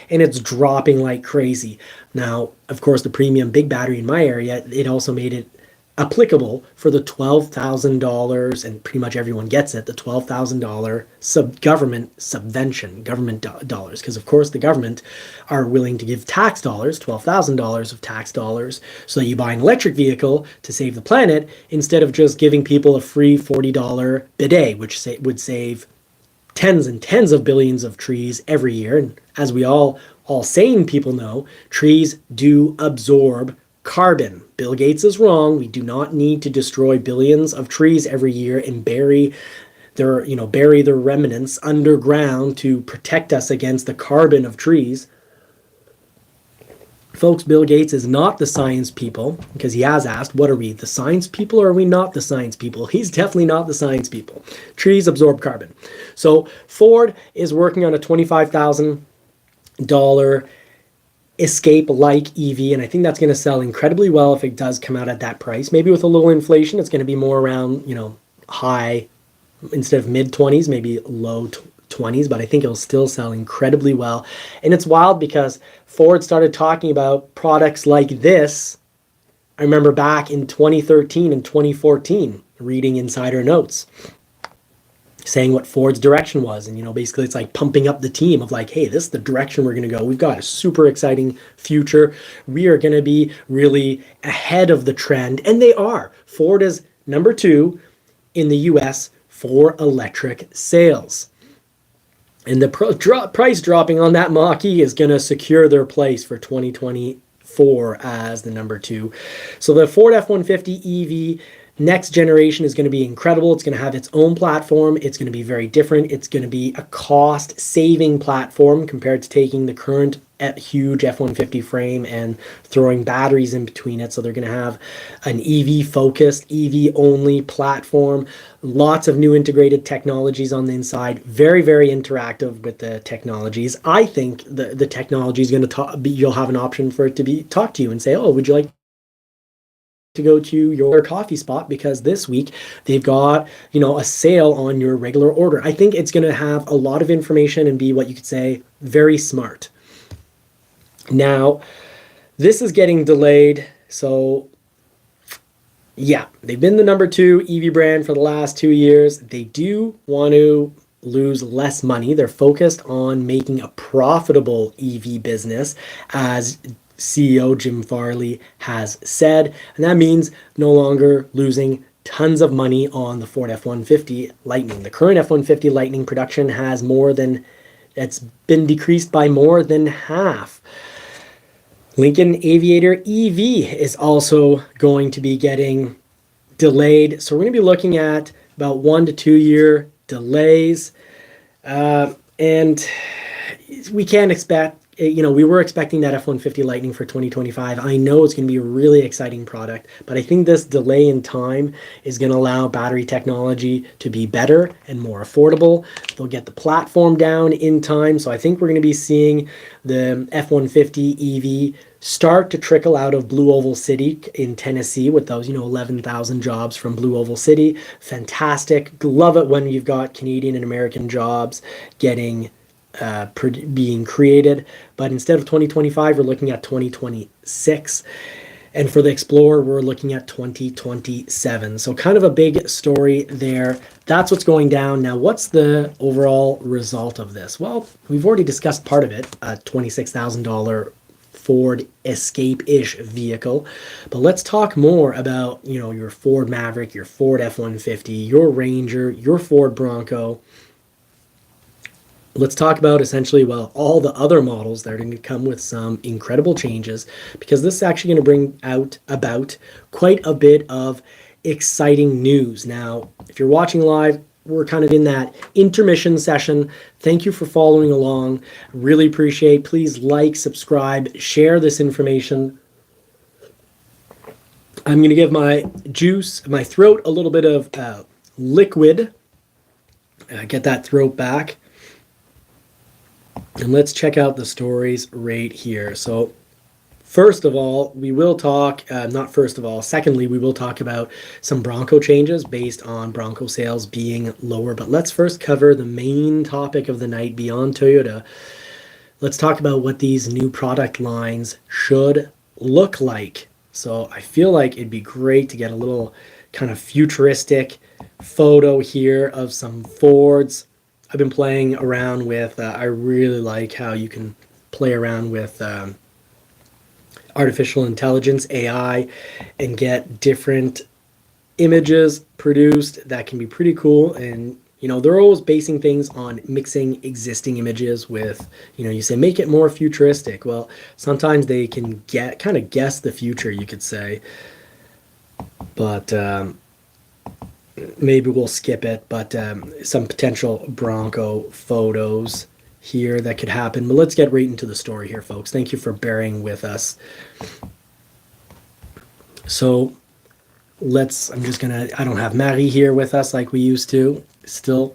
and it's dropping like crazy. Now, of course, the premium big battery in my area, it also made it applicable for the $12,000, and pretty much everyone gets it, the $12,000 government subvention, government dollars, because of course the government are willing to give tax dollars, $12,000 of tax dollars, so that you buy an electric vehicle to save the planet, instead of just giving people a free $40 bidet, which would save tens and tens of billions of trees every year. And as we all sane people know, trees do absorb carbon. Bill Gates is wrong. We do not need to destroy billions of trees every year and bury their remnants underground to protect us against the carbon of trees. Folks, Bill Gates is not the science people, because he has asked, what are we, the science people, or are we not the science people? He's definitely not the science people. Trees absorb carbon. So Ford is working on a $25,000 Escape-like EV, and I think that's going to sell incredibly well if it does come out at that price. Maybe with a little inflation, it's going to be more around, high, instead of mid-20s, maybe low 20s, but I think it'll still sell incredibly well. And it's wild because Ford started talking about products like this, I remember back in 2013 and 2014, reading insider notes, saying what Ford's direction was. And, basically it's like pumping up the team of like, hey, this is the direction we're going to go. We've got a super exciting future. We are going to be really ahead of the trend. And they are. Ford is number 2 in the US for electric sales. And the price dropping on that Mach-E is going to secure their place for 2024 as the number 2. So the Ford F-150 EV next generation is going to be incredible. It's going to have its own platform. It's going to be very different. It's going to be a cost-saving platform compared to taking the current huge F-150 frame and throwing batteries in between it. So they're going to have an EV-focused, EV-only platform. Lots of new integrated technologies on the inside. Very, very interactive with the technologies. I think the technology is going to you'll have an option for it to talk to you and say, oh, would you like to go to your coffee spot because this week they've got a sale on your regular order. I think it's going to have a lot of information and be what you could say very smart. Now this is getting delayed, so yeah, they've been the number 2 EV brand for the last 2 years. They do want to lose less money. They're focused on making a profitable EV business, as CEO Jim Farley has said, and that means no longer losing tons of money on the Ford F-150 Lightning. The current F-150 Lightning production it's been decreased by more than half. Lincoln Aviator EV is also going to be getting delayed, so we're going to be looking at about 1 to 2 year delays, and we can't expect. We were expecting that F-150 Lightning for 2025. I know it's going to be a really exciting product, but I think this delay in time is going to allow battery technology to be better and more affordable. They'll get the platform down in time. So I think we're going to be seeing the F-150 EV start to trickle out of Blue Oval City in Tennessee with those, 11,000 jobs from Blue Oval City. Fantastic. Love it when you've got Canadian and American jobs being created, but instead of 2025 we're looking at 2026, and for the Explorer we're looking at 2027. So kind of a big story there. That's what's going down. Now what's the overall result of this? Well, we've already discussed part of it, a $26,000 Ford Escape-ish vehicle. But let's talk more about, your Ford Maverick, your Ford F-150, your Ranger, your Ford Bronco. Let's talk about essentially, all the other models that are going to come with some incredible changes, because this is actually going to bring about quite a bit of exciting news. Now, if you're watching live, we're kind of in that intermission session. Thank you for following along. Really appreciate. Please like, subscribe, share this information. I'm going to give my throat a little bit of liquid. Get that throat back. And let's check out the stories right here. So first of all, we will talk, secondly, we will talk about some Bronco changes based on Bronco sales being lower. But let's first cover the main topic of the night beyond Toyota. Let's talk about what these new product lines should look like. So I feel like it'd be great to get a little kind of futuristic photo here of some Fords. I've been playing around with, I really like how you can play around with artificial intelligence, AI, and get different images produced that can be pretty cool. And, they're always basing things on mixing existing images with, you say, make it more futuristic. Well, sometimes they can kind of guess the future, you could say. But maybe we'll skip it, but some potential Bronco photos here that could happen. But let's get right into the story here, folks. Thank you for bearing with us. So I don't have Marie here with us like we used to. Still,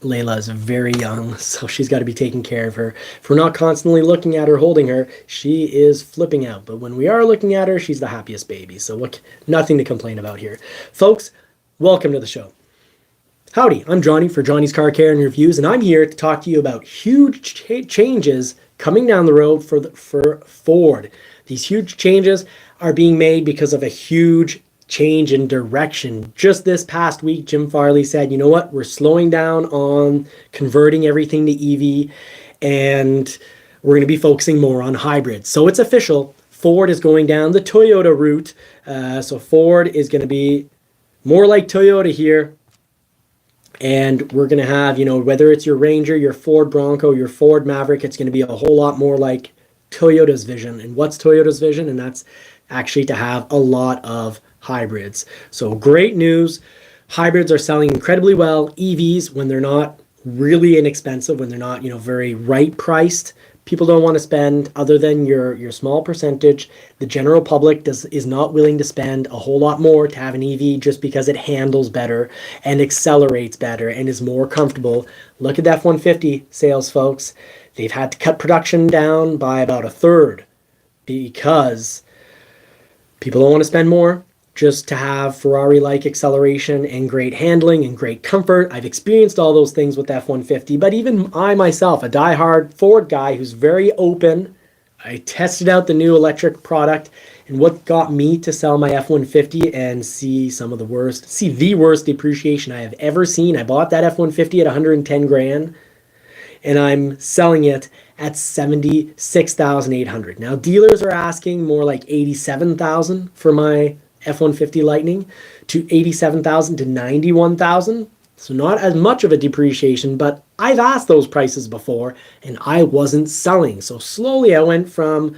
Layla is very young, so she's got to be taking care of her. If we're not constantly looking at her, holding her, she is flipping out. But when we are looking at her, she's the happiest baby. So nothing to complain about here. Folks, welcome to the show. Howdy, I'm Johnny for Johnny's Car Care and Reviews, and I'm here to talk to you about huge changes coming down the road for Ford. These huge changes are being made because of a huge change in direction. Just this past week, Jim Farley said, you know what, we're slowing down on converting everything to EV, and we're going to be focusing more on hybrids. So it's official. Ford is going down the Toyota route. So Ford is going to be more like Toyota here. And we're going to have, whether it's your Ranger, your Ford Bronco, your Ford Maverick, it's going to be a whole lot more like Toyota's vision. And what's Toyota's vision? And that's actually to have a lot of hybrids. So great news. Hybrids are selling incredibly well. EVs, when they're not really inexpensive, when they're not, very right priced, people don't want to spend, other than your small percentage. The general public is not willing to spend a whole lot more to have an EV just because it handles better and accelerates better and is more comfortable. Look at the F-150 sales, folks. They've had to cut production down by about a third because people don't want to spend more just to have Ferrari-like acceleration and great handling and great comfort. I've experienced all those things with F-150, but even I myself, a diehard Ford guy who's very open, I tested out the new electric product, and what got me to sell my F-150 and see the worst depreciation I have ever seen. I bought that F-150 at 110 grand, and I'm selling it at $76,800. Now, dealers are asking more like $87,000 for my F-150 Lightning, to $87,000 to $91,000. So not as much of a depreciation, but I've asked those prices before and I wasn't selling. So slowly I went from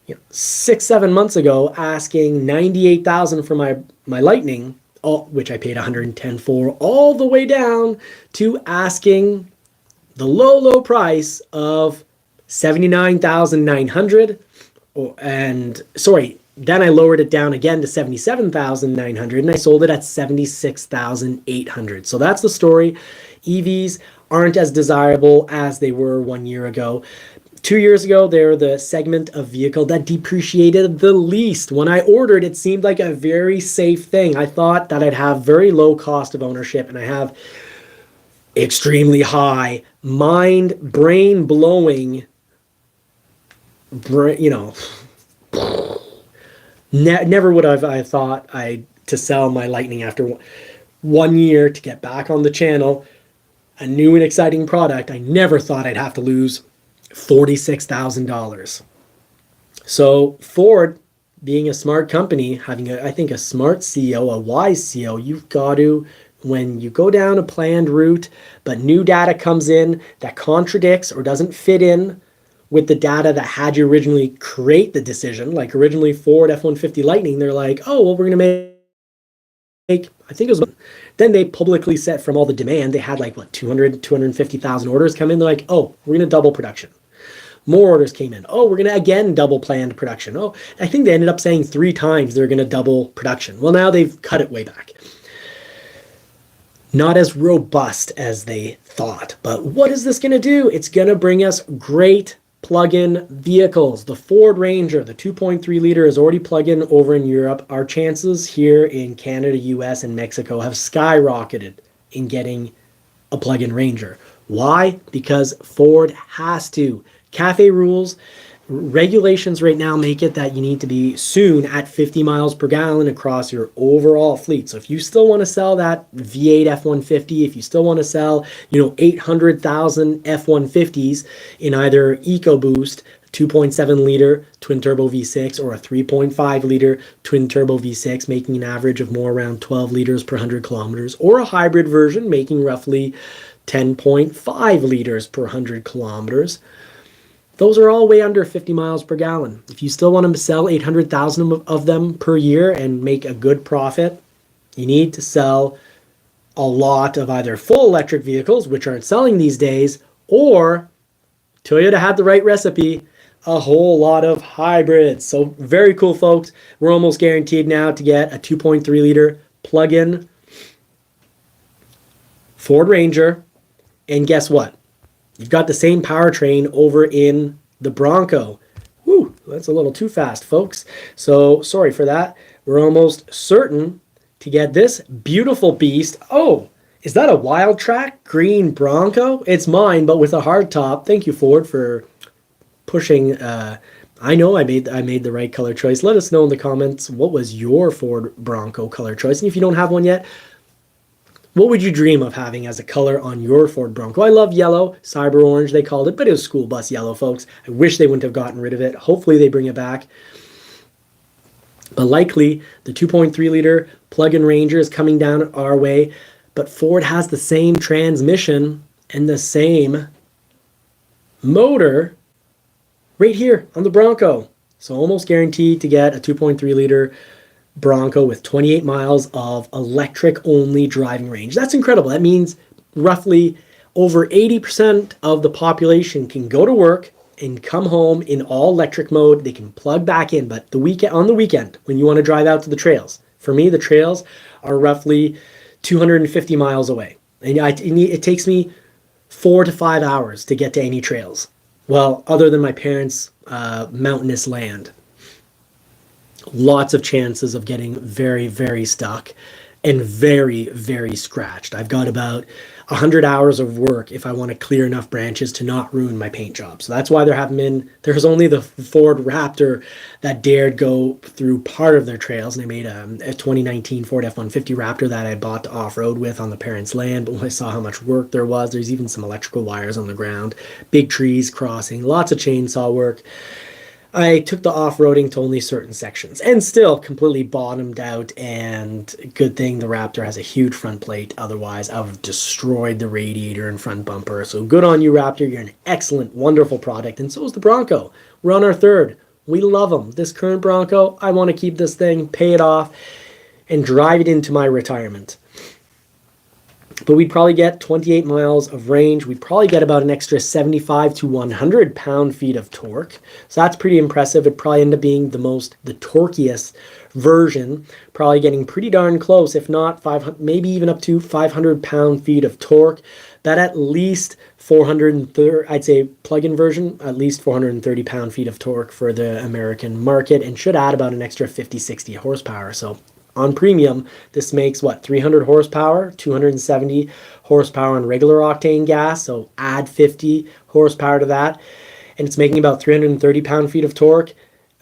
6-7 months ago asking $98,000 for my Lightning, which I paid $110 for, all the way down to asking the low price of $79,900. Then I lowered it down again to $77,900 and I sold it at $76,800. So that's the story. EVs aren't as desirable as they were 1 year ago. 2 years ago, they're the segment of vehicle that depreciated the least. When I ordered, it seemed like a very safe thing. I thought that I'd have very low cost of ownership, and I have extremely high, brain-blowing, never would I thought to sell my Lightning after 1 year to get back on the channel, a new and exciting product. I never thought I'd have to lose $46,000. So Ford, being a smart company, having I think a smart CEO, a wise CEO, you've got to, when you go down a planned route, but new data comes in that contradicts or doesn't fit in with the data that had you originally create the decision, like originally Ford F-150 Lightning, they're like, oh, well, we're going to make, I think it was, then they publicly said from all the demand, they had like, what, 250,000 orders come in. They're like, oh, we're going to double production. More orders came in. Oh, we're going to again double planned production. Oh, I think they ended up saying 3 times they're going to double production. Well, now they've cut it way back. Not as robust as they thought. But what is this going to do? It's going to bring us great plug-in vehicles. The Ford Ranger, the 2.3 liter, is already plug-in over in Europe. Our chances here in Canada, US, and Mexico have skyrocketed in getting a plug-in Ranger. Why? Because Ford has to. CAFE rules, regulations right now make it that you need to be soon at 50 miles per gallon across your overall fleet. So if you still want to sell that V8 F-150, if you still want to sell, 800,000 F-150s in either EcoBoost, 2.7 liter twin turbo V6 or a 3.5 liter twin turbo V6, making an average of more around 12 liters per 100 kilometers, or a hybrid version making roughly 10.5 liters per 100 kilometers. Those are all way under 50 miles per gallon. If you still want to sell 800,000 of them per year and make a good profit, you need to sell a lot of either full electric vehicles, which aren't selling these days, or Toyota had the right recipe, a whole lot of hybrids. So very cool, folks. We're almost guaranteed now to get a 2.3 liter plug-in Ford Ranger. And guess what? You've got the same powertrain over in the Bronco. Whew, that's a little too fast, folks. So sorry for that. We're almost certain to get this beautiful beast. Oh, is that a Wild Track green Bronco? It's mine, but with a hard top. Thank you, Ford, for pushing. I know I made the right color choice. Let us know in the comments, what was your Ford Bronco color choice? And if you don't have one yet, what would you dream of having as a color on your Ford Bronco? I love yellow, cyber orange they called it, but it was school bus yellow, folks. I wish they wouldn't have gotten rid of it. Hopefully they bring it back. But likely the 2.3 liter plug-in Ranger is coming down our way, but Ford has the same transmission and the same motor right here on the Bronco. So almost guaranteed to get a 2.3 liter Bronco with 28 miles of electric only driving range. That's incredible. That means roughly over 80% of the population can go to work and come home in all electric mode. They can plug back in, but on the weekend when you want to drive out to the trails, for me the trails are roughly 250 miles away, and it takes me 4 to 5 hours to get to any trails. Well, other than my parents' mountainous land. Lots of chances of getting very, very stuck and very, very scratched. I've got about 100 hours of work if I want to clear enough branches to not ruin my paint job. So that's why there's only the Ford Raptor that dared go through part of their trails. And they made a 2019 Ford F-150 Raptor that I bought to off-road with on the parents' land. But when I saw how much work there was, there's even some electrical wires on the ground, big trees crossing, lots of chainsaw work. I took the off-roading to only certain sections and still completely bottomed out, and good thing the Raptor has a huge front plate. Otherwise, I would have destroyed the radiator and front bumper. So good on you, Raptor. You're an excellent, wonderful product. And so is the Bronco. We're on our third. We love them. This current Bronco, I want to keep this thing, pay it off, and drive it into my retirement. But we'd probably get 28 miles of range. We'd probably get about an extra 75 to 100 pound-feet of torque. So that's pretty impressive. It'd probably end up being the torquiest version, probably getting pretty darn close, if not 500, maybe even up to 500 pound-feet of torque. That at least 430, I'd say plug-in version, at least 430 pound-feet of torque for the American market, and should add about an extra 50, 60 horsepower. So on premium, this makes, 300 horsepower, 270 horsepower on regular octane gas, so add 50 horsepower to that, and it's making about 330 pound-feet of torque.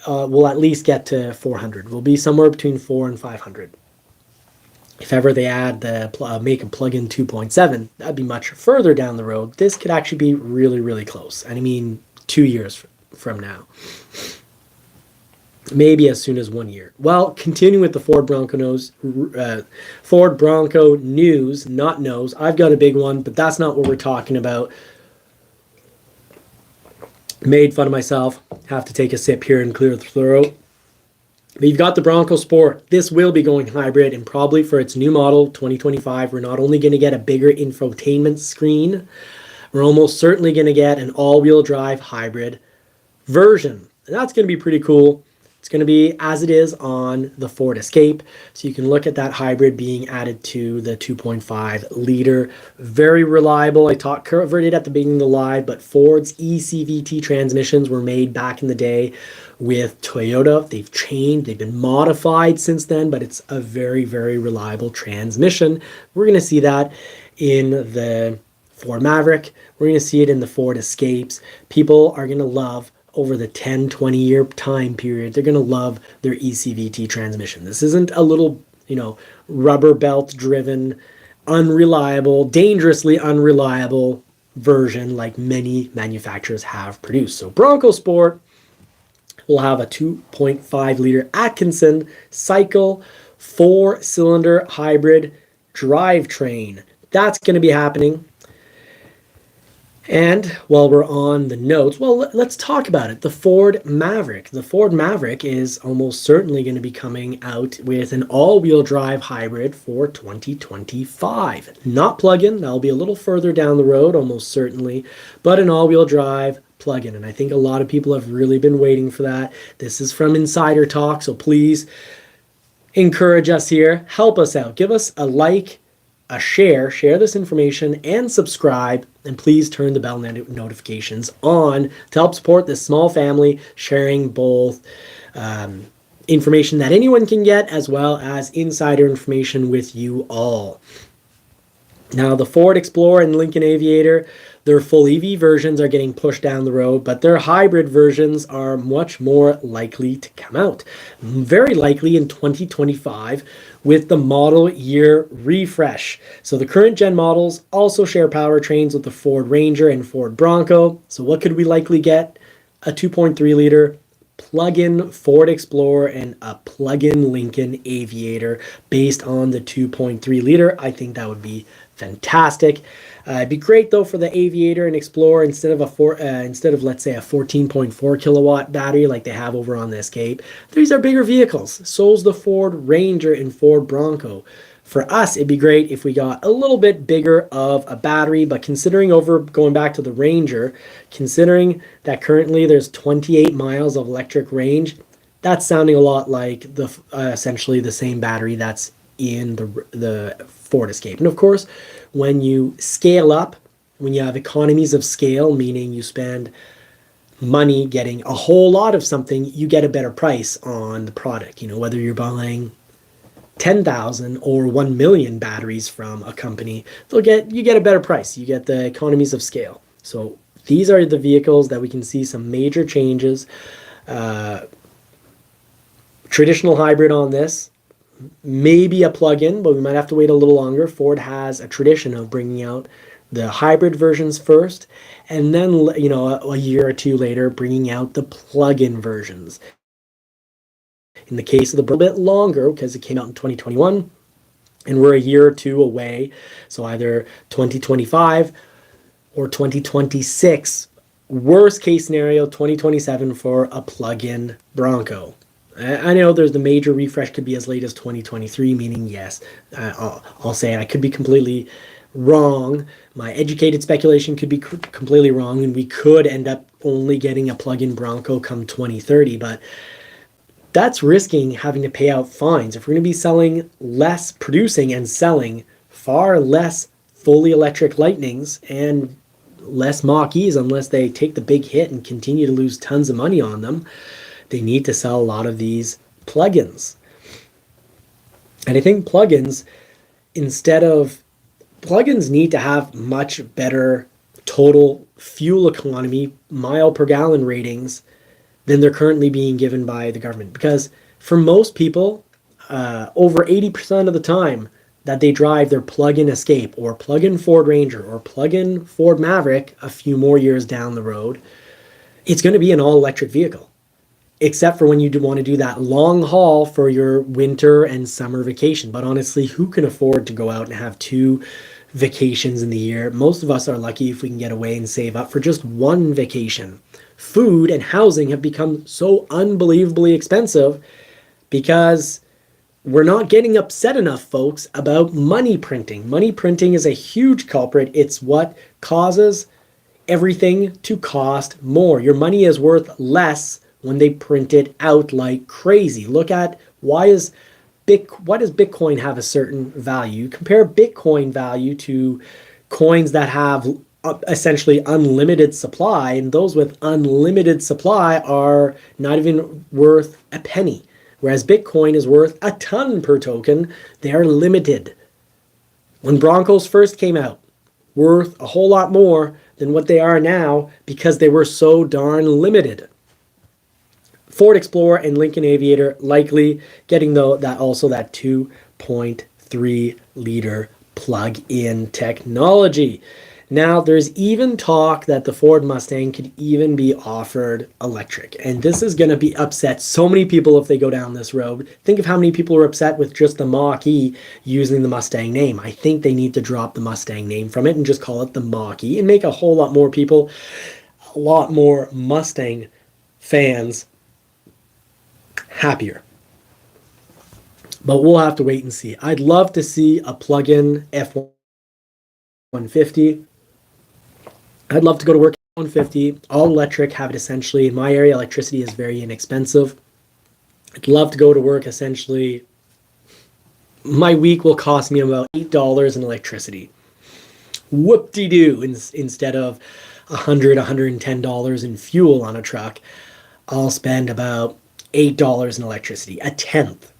We'll at least get to 400. We'll be somewhere between 400 and 500. If ever they add make a plug-in 2.7, that'd be much further down the road. This could actually be really, really close. And I mean 2 years from now. maybe as soon as 1 year. Well, continuing with the Ford Bronco news, not nose. I've got a big one, but that's not what we're talking about. Made fun of myself. Have to take a sip here and clear the throat. But you've got the Bronco Sport. This will be going hybrid, and probably for its new model, 2025, we're not only going to get a bigger infotainment screen, we're almost certainly going to get an all-wheel drive hybrid version. And that's going to be pretty cool. It's going to be as it is on the Ford Escape. So you can look at that hybrid being added to the 2.5 liter. Very reliable. I covered it at the beginning of the live, but Ford's eCVT transmissions were made back in the day with Toyota. They've changed, they've been modified since then, but it's a very, very reliable transmission. We're going to see that in the Ford Maverick. We're going to see it in the Ford Escapes. People are going to love, over the 10, 20 year time period, they're going to love their eCVT transmission. This isn't a little, rubber belt driven, unreliable, dangerously unreliable version like many manufacturers have produced. So Bronco Sport will have a 2.5 liter Atkinson cycle 4-cylinder hybrid drivetrain. That's going to be happening. And while we're on the notes, well, let's talk about it. The Ford Maverick. The Ford Maverick is almost certainly going to be coming out with an all-wheel drive hybrid for 2025. Not plug-in. That'll be a little further down the road, almost certainly, but an all-wheel drive plug-in. And I think a lot of people have really been waiting for that. This is from Insider Talk, so please encourage us here. Help us out. Give us a like, a share this information, and subscribe, and please turn the bell notifications on to help support this small family, sharing both information that anyone can get as well as insider information with you all. Now, the Ford Explorer and Lincoln Aviator, their full EV versions are getting pushed down the road, but their hybrid versions are much more likely to come out. Very likely in 2025 with the model year refresh. So the current gen models also share powertrains with the Ford Ranger and Ford Bronco. So what could we likely get? A 2.3 liter plug-in Ford Explorer and a plug-in Lincoln Aviator based on the 2.3 liter. I think that would be fantastic. It'd be great though for the Aviator and Explorer instead of let's say a 14.4 kilowatt battery like they have over on the Escape. These are bigger vehicles. So's the Ford Ranger and Ford Bronco. For us, it'd be great if we got a little bit bigger of a battery, but going back to the Ranger, considering that currently there's 28 miles of electric range, that's sounding a lot like the essentially the same battery that's in the Ford Escape. And of course, when you scale up, when you have economies of scale, meaning you spend money getting a whole lot of something, you get a better price on the product. Whether you're buying 10,000 or 1 million batteries from a company, you get a better price. You get the economies of scale. So these are the vehicles that we can see some major changes. Traditional hybrid on this, maybe a plug-in, but we might have to wait a little longer. Ford has a tradition of bringing out the hybrid versions first, and then a year or two later bringing out the plug-in versions. In the case of the a bit longer because it came out in 2021 and we're a year or two away, so either 2025 or 2026, worst case scenario 2027 for a plug-in Bronco. I know there's the major refresh could be as late as 2023, meaning yes, I'll say I could be completely wrong. My educated speculation could be completely wrong, and we could end up only getting a plug-in Bronco come 2030, but that's risking having to pay out fines. If we're going to be producing and selling far less fully electric Lightnings and less Mach-E's, unless they take the big hit and continue to lose tons of money on them, they need to sell a lot of these plugins. And I think plugins need to have much better total fuel economy, mile per gallon ratings than they're currently being given by the government. Because for most people, over 80% of the time that they drive their plug-in Escape or plug-in Ford Ranger or plug-in Ford Maverick a few more years down the road, it's going to be an all-electric vehicle. except for when you do want to do that long haul for your winter and summer vacation. But honestly, who can afford to go out and have 2 vacations in the year? Most of us are lucky if we can get away and save up for just one vacation. Food and housing have become so unbelievably expensive because we're not getting upset enough, folks, about money printing. Money printing is a huge culprit. It's what causes everything to cost more. Your money is worth less when they print it out like crazy. Look at why does Bitcoin have a certain value? Compare Bitcoin value to coins that have essentially unlimited supply, and those with unlimited supply are not even worth a penny. Whereas Bitcoin is worth a ton per token, they are limited. When Broncos first came out, worth a whole lot more than what they are now because they were so darn limited. Ford Explorer and Lincoln Aviator likely getting that 2.3 liter plug-in technology. Now, there's even talk that the Ford Mustang could even be offered electric. And this is going to be upset so many people if they go down this road. Think of how many people were upset with just the Mach-E using the Mustang name. I think they need to drop the Mustang name from it and just call it the Mach-E and make a whole lot more people, a lot more Mustang fans happier. But we'll have to wait and see. I'd love to see a plug-in F-150. I'd love to go to work at 150, all electric, have it essentially. In my area, electricity is very inexpensive. I'd love to go to work essentially. My week will cost me about $8 in electricity. Whoop-de-doo, instead of $100, $110 in fuel on a truck, I'll spend about $8 in electricity, a tenth.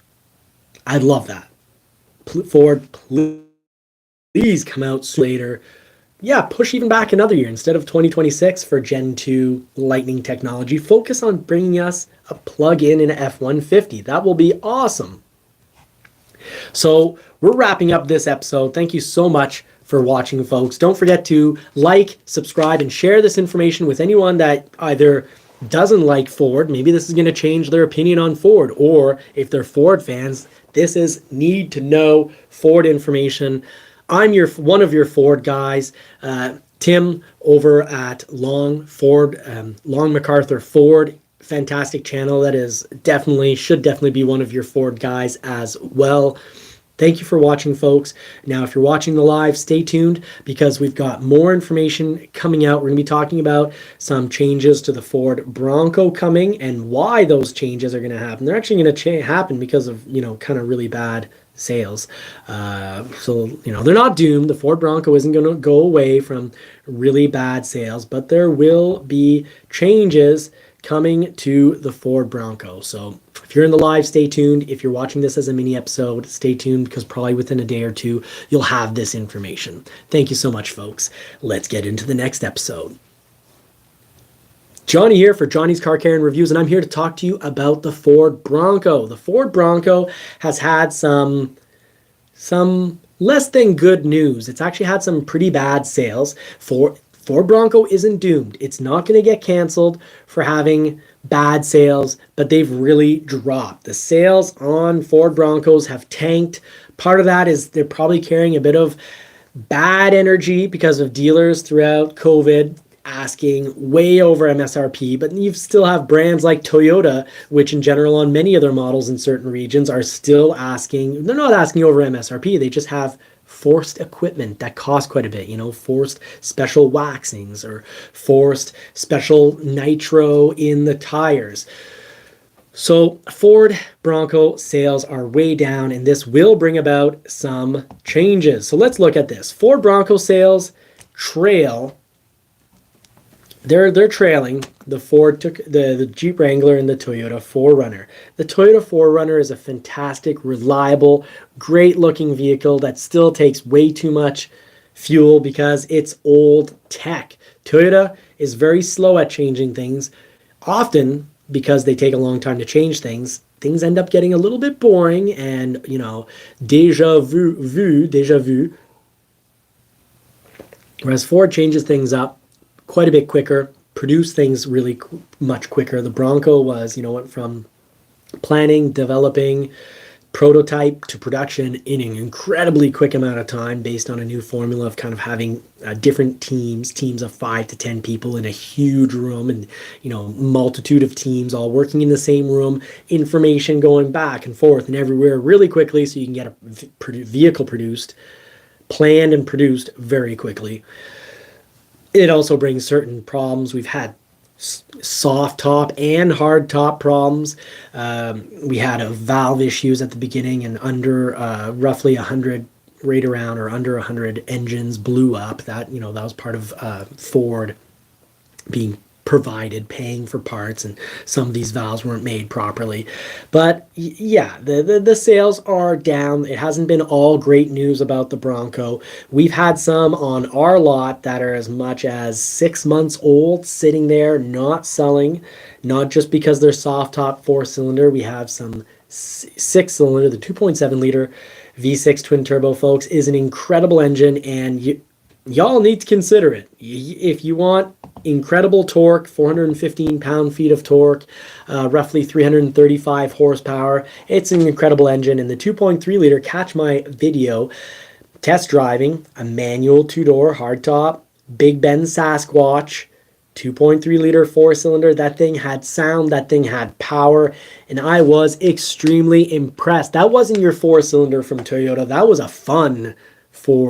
I'd love that. Ford, please come out later. Yeah, push even back another year. Instead of 2026 for Gen 2 Lightning technology, focus on bringing us a plug-in in F-150. That will be awesome. So we're wrapping up this episode. Thank you so much for watching, folks. Don't forget to like, subscribe, and share this information with anyone that either doesn't like Ford. Maybe this is going to change their opinion on Ford. Or if they're Ford fans, this is need to know Ford information. I'm one of your Ford guys, Tim over at Long MacArthur Ford. Fantastic channel that should definitely be one of your Ford guys as well. Thank you for watching, folks. Now, if you're watching the live, stay tuned because we've got more information coming out. We're going to be talking about some changes to the Ford Bronco coming and why those changes are going to happen. They're actually going to happen because of, kind of really bad sales. So, they're not doomed. The Ford Bronco isn't going to go away from really bad sales, but there will be changes coming to the Ford Bronco. So if you're in the live, stay tuned. If you're watching this as a mini episode, stay tuned because probably within a day or two, you'll have this information. Thank you so much, folks. Let's get into the next episode. Johnny here for Johnny's Car Care and Reviews, and I'm here to talk to you about the Ford Bronco. The Ford Bronco has had some less than good news. It's actually had some pretty bad sales. Ford Bronco isn't doomed. It's not going to get canceled for having bad sales, but they've really dropped. The sales on Ford Broncos have tanked. Part of that is they're probably carrying a bit of bad energy because of dealers throughout COVID asking way over MSRP, but you still have brands like Toyota, which in general on many other models in certain regions are still asking, they're not asking over MSRP, they just have forced equipment that costs quite a bit, forced special waxings or forced special nitro in the tires. So Ford Bronco sales are way down, and this will bring about some changes. So let's look at this. Ford Bronco sales trail. They're trailing the Ford, the Jeep Wrangler and the Toyota 4Runner. The Toyota 4Runner is a fantastic, reliable, great-looking vehicle that still takes way too much fuel because it's old tech. Toyota is very slow at changing things. Often, because they take a long time to change things, things end up getting a little bit boring and, déjà vu. Whereas Ford changes things up quite a bit quicker, produce things really much quicker. The Bronco was, went from planning, developing, prototype to production in an incredibly quick amount of time based on a new formula of kind of having different teams of 5 to 10 people in a huge room, and multitude of teams all working in the same room, information going back and forth and everywhere really quickly so you can get a vehicle produced, planned and produced very quickly. It also brings certain problems. We've had soft top and hard top problems. We had valve issues at the beginning, and under roughly 100, right around or under 100 engines blew up. That that was part of Ford being provided, paying for parts, and some of these valves weren't made properly. But yeah, the sales are down. It hasn't been all great news about the Bronco. We've had some on our lot that are as much as 6 months old, sitting there not selling, not just because they're soft top 4-cylinder. We have some 6-cylinder. The 2.7 liter V6 twin turbo, folks, is an incredible engine, and y'all need to consider it. If you want incredible torque, 415 pound-feet of torque, roughly 335 horsepower, it's an incredible engine. And the 2.3 liter, catch my video, test driving, a manual 2-door hardtop, Big Ben Sasquatch, 2.3 liter 4-cylinder. That thing had sound, that thing had power, and I was extremely impressed. That wasn't your 4-cylinder from Toyota. That was a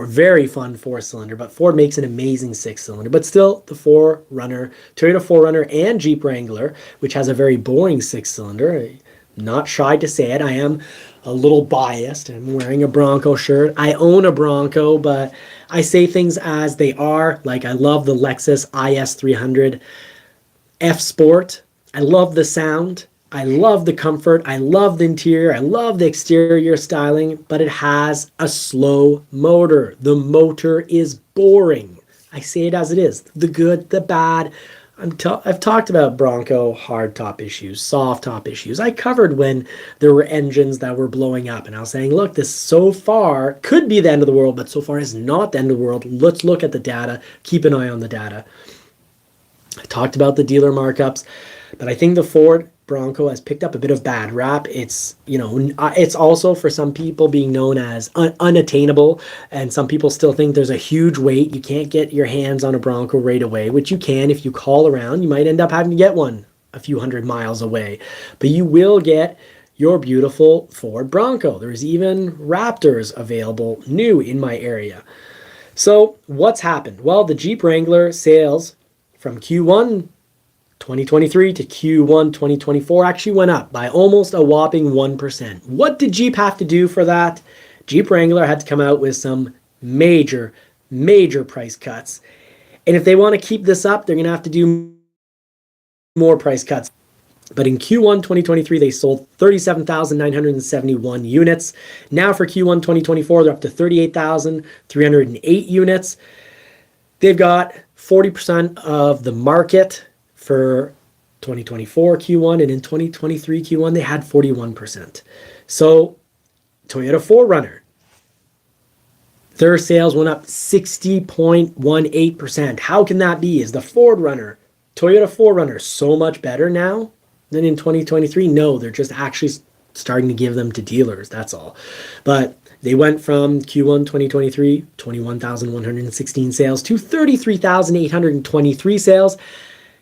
very fun 4-cylinder, but Ford makes an amazing 6-cylinder. But still, the 4Runner, Toyota 4Runner and Jeep Wrangler, which has a very boring 6-cylinder, not shy to say it, I am a little biased. I'm wearing a Bronco shirt. I own a Bronco, but I say things as they are. Like, I love the Lexus IS300 F Sport. I love the sound. I love the comfort, I love the interior, I love the exterior styling, but it has a slow motor. The motor is boring. I say it as it is. The good, the bad. I've talked about Bronco hard top issues, soft top issues. I covered when there were engines that were blowing up, and I was saying, look, this so far could be the end of the world, but so far is not the end of the world. Let's look at the data, keep an eye on the data. I talked about the dealer markups, but I think the Ford Bronco has picked up a bit of bad rap. It's, it's also for some people being known as unattainable, and some people still think there's a huge wait. You can't get your hands on a Bronco right away, which you can if you call around. You might end up having to get one a few hundred miles away, but you will get your beautiful Ford Bronco. There's even Raptors available new in my area. So what's happened? Well, the Jeep Wrangler sales from Q1 2023 to Q1 2024 actually went up by almost a whopping 1%. What did Jeep have to do for that? Jeep Wrangler had to come out with some major price cuts. And if they want to keep this up, they're going to have to do more price cuts. But in Q1 2023, they sold 37,971 units. Now for Q1 2024, they're up to 38,308 units. They've got 40% of the market for 2024 Q1, and in 2023 Q1 they had 41%. So Toyota 4Runner, their sales went up 60.18%. How can that be? Is the Toyota 4Runner so much better now than in 2023? No, they're just actually starting to give them to dealers, that's all. But they went from Q1 2023, 21,116 sales to 33,823 sales.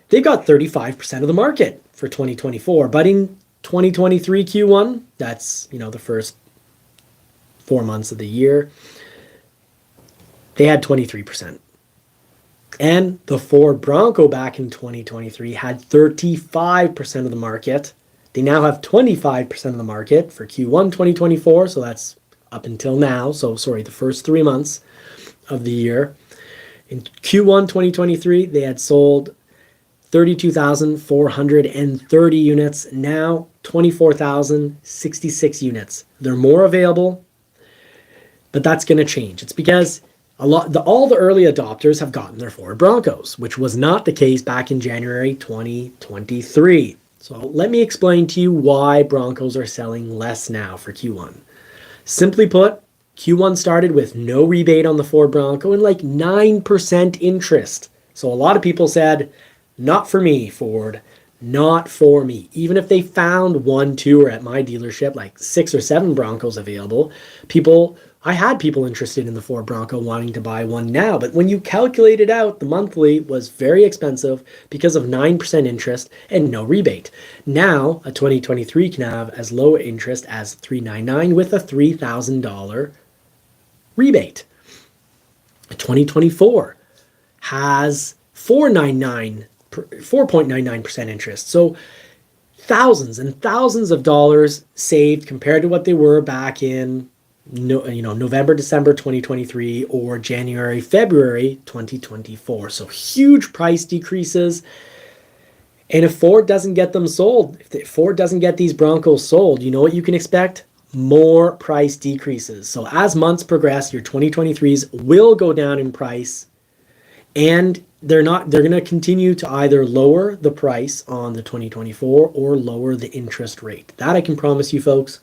They got 35% of the market for 2024. But in 2023 Q1, that's, the first 4 months of the year, they had 23%. And the Ford Bronco back in 2023 had 35% of the market. They now have 25% of the market for Q1 2024. So that's up until now. So, sorry, the first 3 months of the year. In Q1 2023, they had sold 32,430 units, now 24,066 units. They're more available, but that's going to change. It's because all the early adopters have gotten their Ford Broncos, which was not the case back in January 2023. So let me explain to you why Broncos are selling less now for Q1. Simply put, Q1 started with no rebate on the Ford Bronco and like 9% interest. So a lot of people said, Not for me, Ford. Not for me. Even if they found one, two, or at my dealership, like 6 or 7 Broncos available, I had people interested in the Ford Bronco wanting to buy one now. But when you calculate it out, the monthly was very expensive because of 9% interest and no rebate. Now, a 2023 can have as low interest as $399 with a $3,000 rebate. A 2024 has 4.99% interest. So thousands and thousands of dollars saved compared to what they were back in November, December 2023 or January, February 2024. So huge price decreases. And if Ford doesn't get them sold, if Ford doesn't get these Broncos sold, you know what you can expect? More price decreases. So as months progress, your 2023s will go down in price, and they're going to continue to either lower the price on the 2024 or lower the interest rate. That I can promise you, folks.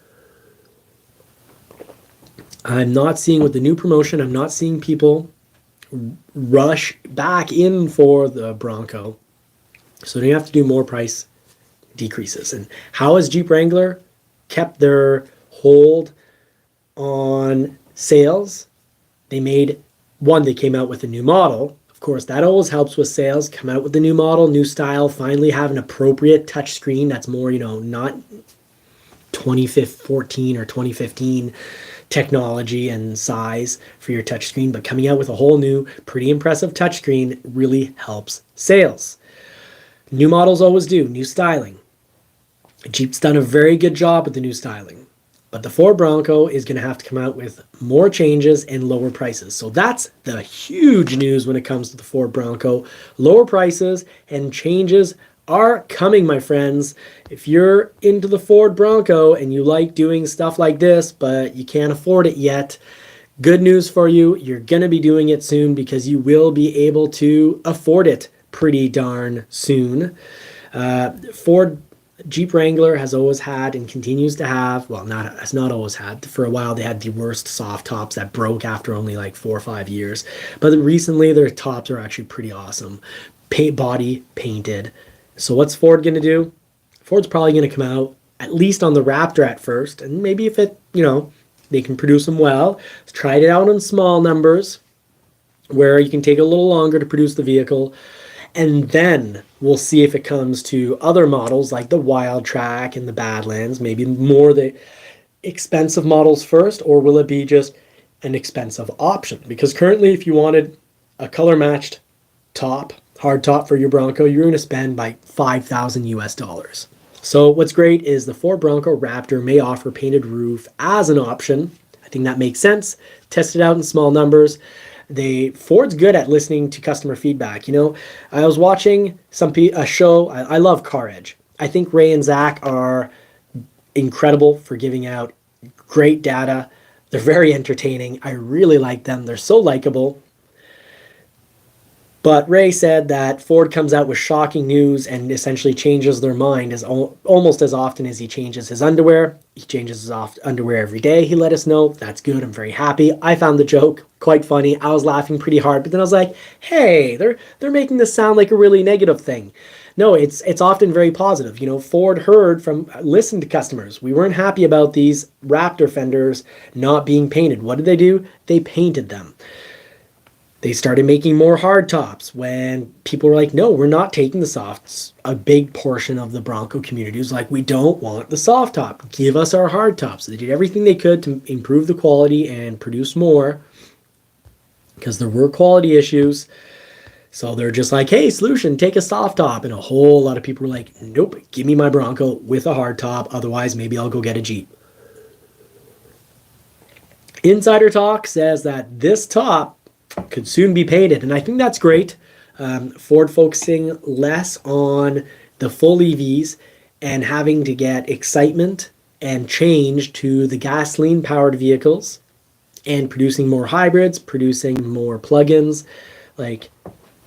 I'm not seeing with the new promotion, I'm not seeing people rush back in for the Bronco. So they have to do more price decreases. And how has Jeep Wrangler kept their hold on sales? They came out with a new model. Of course, that always helps with sales. Come out with the new model, new style, finally have an appropriate touchscreen that's more, not 2014 or 2015 technology and size for your touchscreen, but coming out with a whole new, pretty impressive touchscreen really helps sales. New models always do, new styling. Jeep's done a very good job with the new styling. But the Ford Bronco is going to have to come out with more changes and lower prices. So that's the huge news when it comes to the Ford Bronco. Lower prices and changes are coming, my friends. If you're into the Ford Bronco and you like doing stuff like this, but you can't afford it yet, good news for you. You're going to be doing it soon because you will be able to afford it pretty darn soon. Jeep Wrangler has always had and continues to have, has not always had. For a while, they had the worst soft tops that broke after only like 4 or 5 years. But recently, their tops are actually pretty awesome. Body painted. So what's Ford going to do? Ford's probably going to come out at least on the Raptor at first. And maybe if it, they can produce them well. Try it out in small numbers where you can take a little longer to produce the vehicle. And then we'll see if it comes to other models like the Wild Track and the Badlands, maybe more the expensive models first, or will it be just an expensive option? Because currently, if you wanted a color-matched hard top for your Bronco, you're going to spend like $5,000 US. So what's great is the Ford Bronco Raptor may offer painted roof as an option. I think that makes sense. Test it out in small numbers. Ford's good at listening to customer feedback. I was watching a show. I love Car Edge. I think Ray and Zach are incredible for giving out great data. They're very entertaining. I really like them. They're so likable. But Ray said that Ford comes out with shocking news and essentially changes their mind almost as often as he changes his underwear. He changes his underwear every day. He let us know. That's good. I'm very happy. I found the joke quite funny. I was laughing pretty hard, but then I was like, hey, they're making this sound like a really negative thing. No, it's often very positive. Ford listened to customers. We weren't happy about these Raptor fenders not being painted. What did they do? They painted them. They started making more hard tops when people were like, no, we're not taking the softs. A big portion of the Bronco community was like, we don't want the soft top. Give us our hard tops. So they did everything they could to improve the quality and produce more because there were quality issues. So they're just like, hey, solution, take a soft top. And a whole lot of people were like, nope, give me my Bronco with a hard top. Otherwise, maybe I'll go get a Jeep. Insider talk says that this top could soon be painted, and I think that's great. Ford focusing less on the full EVs and having to get excitement and change to the gasoline-powered vehicles and producing more hybrids, producing more plug-ins. Like,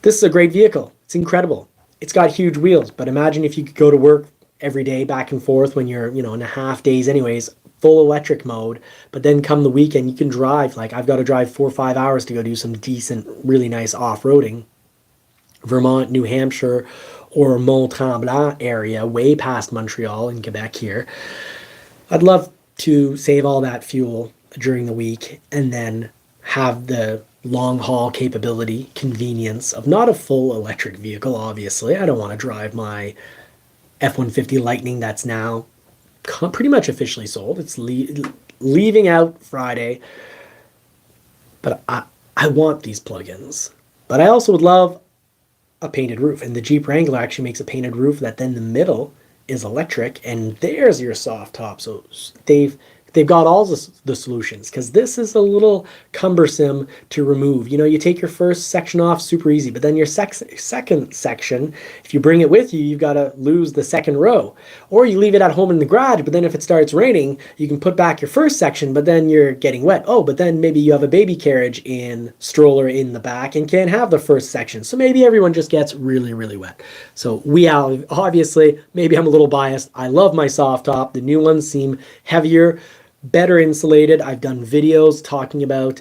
this is a great vehicle. It's incredible. It's got huge wheels, but imagine if you could go to work every day back and forth when you're, in a half days anyways, full electric mode, but then come the weekend, you can drive. Like, I've got to drive 4 or 5 hours to go do some decent, really nice off-roading. Vermont, New Hampshire, or Mont-Tremblant area, way past Montreal in Quebec here. I'd love to save all that fuel during the week and then have the long haul capability, convenience of not a full electric vehicle, obviously. I don't want to drive my F-150 Lightning that's now pretty much officially sold. It's leaving out Friday. But I want these plugins. But I also would love a painted roof. And the Jeep Wrangler actually makes a painted roof that then the middle is electric, and there's your soft top. So they've got all the solutions, because this is a little cumbersome to remove. You know, you take your first section off, super easy, but then your second section, if you bring it with you, you've got to lose the second row. Or you leave it at home in the garage, but then if it starts raining, you can put back your first section, but then you're getting wet. Oh, but then maybe you have a baby carriage in stroller in the back and can't have the first section. So maybe everyone just gets really, really wet. So we obviously, maybe I'm a little biased. I love my soft top. The new ones seem heavier, better insulated. I've done videos talking about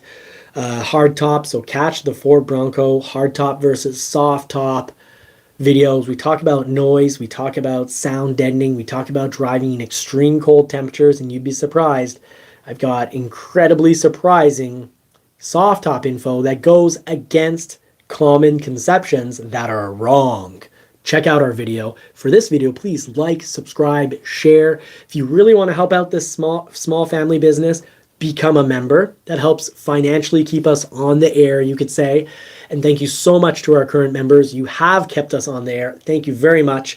hard top, so catch the Ford Bronco hard top versus soft top videos. We talk about noise, we talk about sound deadening, we talk about driving in extreme cold temperatures, and you'd be surprised. I've got incredibly surprising soft top info that goes against common conceptions that are wrong. Check out our video. For this video, please like, subscribe, share. If you really want to help out this small family business, become a member. That helps financially keep us on the air, you could say. And thank you so much to our current members. You have kept us on the air. Thank you very much.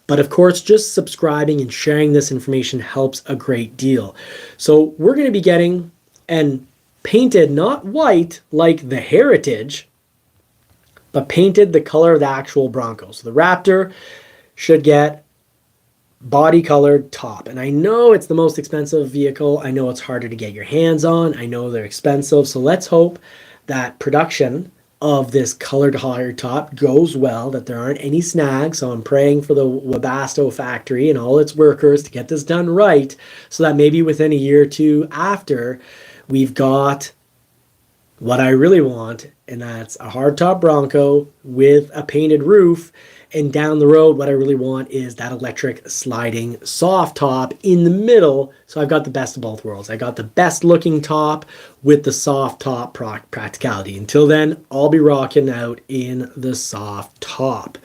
But of course, just subscribing and sharing this information helps a great deal. So we're going to be getting and painted not white like the Heritage, but painted the color of the actual Bronco. So the Raptor should get body colored top. And I know it's the most expensive vehicle. I know it's harder to get your hands on. I know they're expensive. So let's hope that production of this colored hard top goes well, that there aren't any snags. So I'm praying for the Webasto factory and all its workers to get this done right, so that maybe within a year or two after, we've got what I really want, and that's a hardtop Bronco with a painted roof. And down the road, what I really want is that electric sliding soft top in the middle. So I've got the best of both worlds. I got the best looking top with the soft top practicality. Until then, I'll be rocking out in the soft top.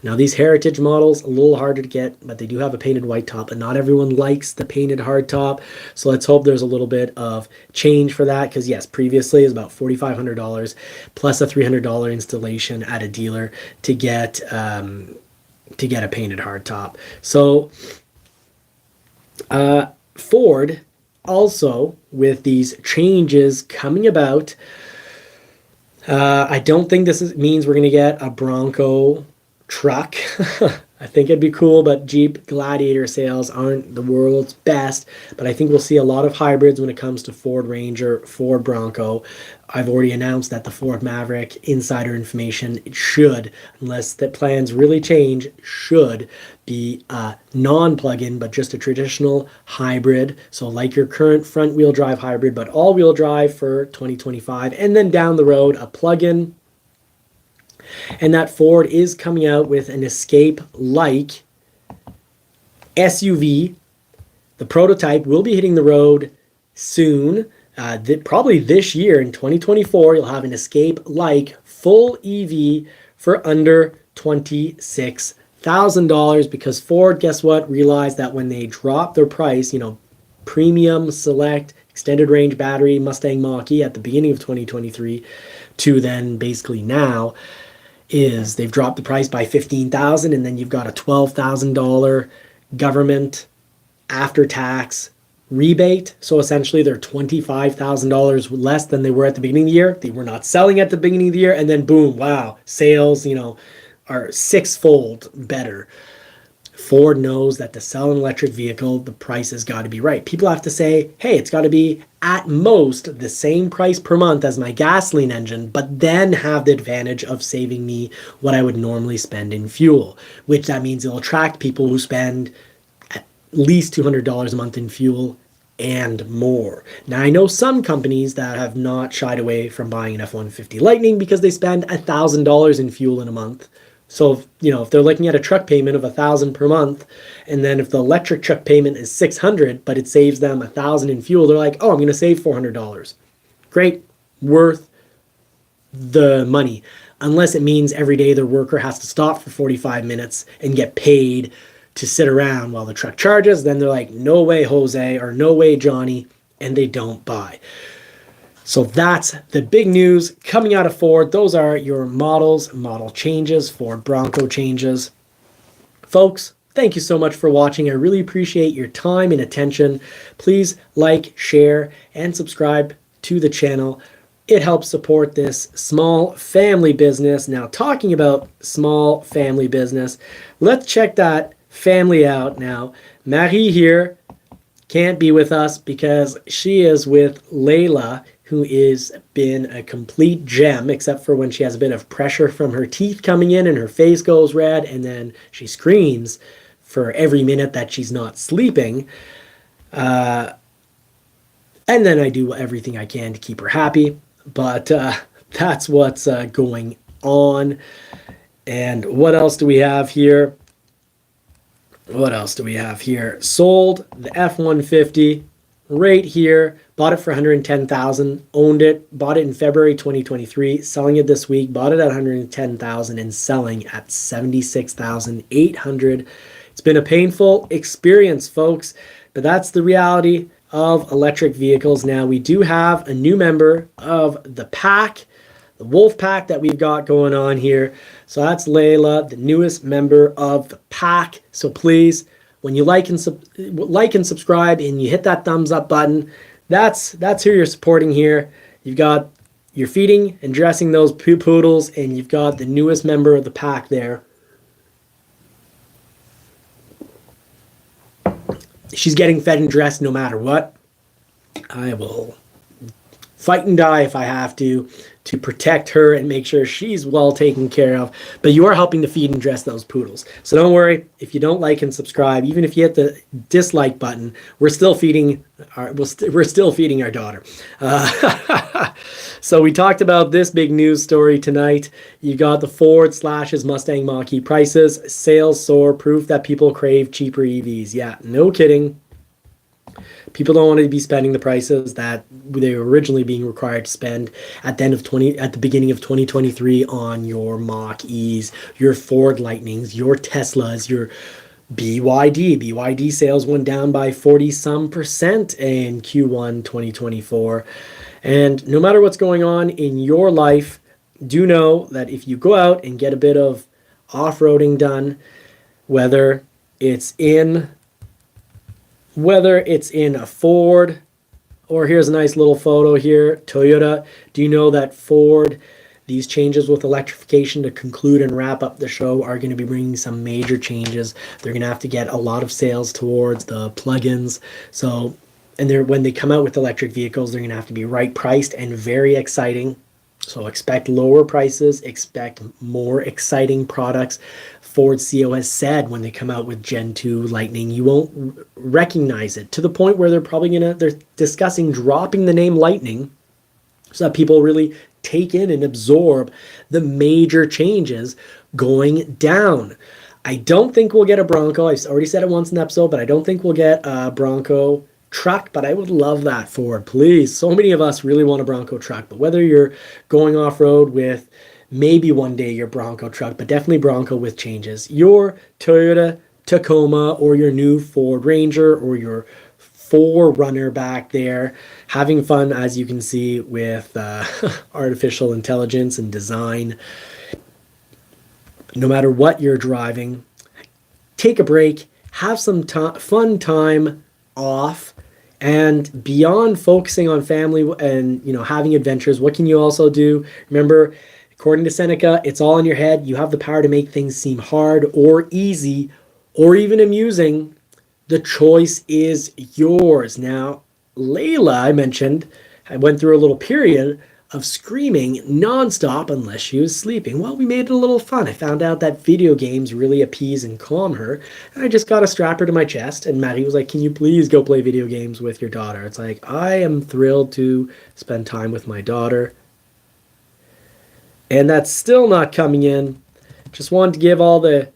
Now these Heritage models, a little harder to get, but they do have a painted white top, and not everyone likes the painted hard top. So let's hope there's a little bit of change for that, because yes, previously it was about $4,500 plus a $300 installation at a dealer to get a painted hard top. So Ford also, with these changes coming about, I don't think this means we're going to get a Bronco truck. I think it'd be cool, but Jeep Gladiator sales aren't the world's best. But I think we'll see a lot of hybrids when it comes to Ford Ranger, Ford Bronco. I've already announced that the Ford Maverick, insider information, it should, unless the plans really change, should be a non-plug-in, but just a traditional hybrid. So like your current front-wheel drive hybrid, but all-wheel drive for 2025. And then down the road, a plug-in. And that Ford is coming out with an Escape-like SUV. The prototype will be hitting the road soon. Probably this year in 2024, you'll have an Escape-like full EV for under $26,000, because Ford, guess what, realized that when they dropped their price, premium select extended range battery Mustang Mach-E at the beginning of 2023 to then basically now, is they've dropped the price by $15,000, and then you've got a $12,000 government after-tax rebate. So essentially they're $25,000 less than they were at the beginning of the year. They were not selling at the beginning of the year, and then boom, wow, sales, are sixfold better. Ford knows that to sell an electric vehicle, the price has got to be right. People have to say, hey, it's got to be at most the same price per month as my gasoline engine, but then have the advantage of saving me what I would normally spend in fuel, which that means it'll attract people who spend at least $200 a month in fuel and more. Now, I know some companies that have not shied away from buying an F-150 Lightning because they spend $1,000 in fuel in a month. So, if they're looking at a truck payment of $1,000 per month, and then if the electric truck payment is $600, but it saves them $1,000 in fuel, they're like, oh, I'm going to save $400. Great, worth the money. Unless it means every day their worker has to stop for 45 minutes and get paid to sit around while the truck charges, then they're like, no way, Jose, or no way, Johnny, and they don't buy. So that's the big news coming out of Ford. Those are your model changes, Ford Bronco changes. Folks, thank you so much for watching. I really appreciate your time and attention. Please like, share, and subscribe to the channel. It helps support this small family business. Now, talking about small family business, let's check that family out now. Marie here can't be with us because she is with Layla, who is been a complete gem, except for when she has a bit of pressure from her teeth coming in and her face goes red, and then she screams for every minute that she's not sleeping. And then I do everything I can to keep her happy. But that's what's going on. And what else do we have here? Sold the F-150 right here. Bought it for $110,000. Owned it. Bought it in February 2023. Selling it this week. Bought it at $110,000 and selling at $76,800. It's been a painful experience, folks. But that's the reality of electric vehicles. Now, we do have a new member of the pack, the Wolf Pack that we've got going on here. So that's Layla, the newest member of the pack. So please, when you like and subscribe and you hit that thumbs up button, that's who you're supporting here. You're feeding and dressing those poodles, and you've got the newest member of the pack there. She's getting fed and dressed no matter what. I will fight and die if I have to protect her and make sure she's well taken care of. But you are helping to feed and dress those poodles. So don't worry if you don't like and subscribe. Even if you hit the dislike button, we're still feeding our daughter. So we talked about this big news story tonight. You got the Ford/his Mustang Mach-E prices. Sales soar, proof that people crave cheaper EVs. Yeah, no kidding. People don't want to be spending the prices that they were originally being required to spend at the beginning of 2023 on your Mach-E's, your Ford Lightnings, your Teslas, your BYD. BYD sales went down by 40% in Q1 2024. And no matter what's going on in your life, do know that if you go out and get a bit of off-roading done, whether it's in a Ford, or here's a nice little photo here, Toyota. Do you know that Ford, these changes with electrification to conclude and wrap up the show, are going to be bringing some major changes. They're going to have to get a lot of sales towards the plugins. So, and when they come out with electric vehicles, they're going to have to be right priced and very exciting. So expect lower prices, expect more exciting products. Ford CEO has said when they come out with Gen 2 Lightning, you won't recognize it, to the point where they're discussing dropping the name Lightning so that people really take in and absorb the major changes going down. I don't think we'll get a Bronco. I've already said it once in the episode, but I don't think we'll get a Bronco truck, but I would love that, Ford. Please. So many of us really want a Bronco truck, but whether you're going off-road with maybe one day your Bronco truck, but definitely Bronco with changes, your Toyota Tacoma or your new Ford Ranger or your 4Runner back there, having fun, as you can see, with artificial intelligence and design. No matter what you're driving, take a break, have some fun time off, and beyond focusing on family and having adventures, what can you also do? Remember, according to Seneca, it's all in your head. You have the power to make things seem hard or easy or even amusing. The choice is yours. Now, Layla, I mentioned, I went through a little period of screaming nonstop unless she was sleeping. Well, we made it a little fun. I found out that video games really appease and calm her, and I just got a strapper to my chest, and Maddie was like, can you please go play video games with your daughter? It's like, I am thrilled to spend time with my daughter. And that's still not coming in. Just wanted to give all the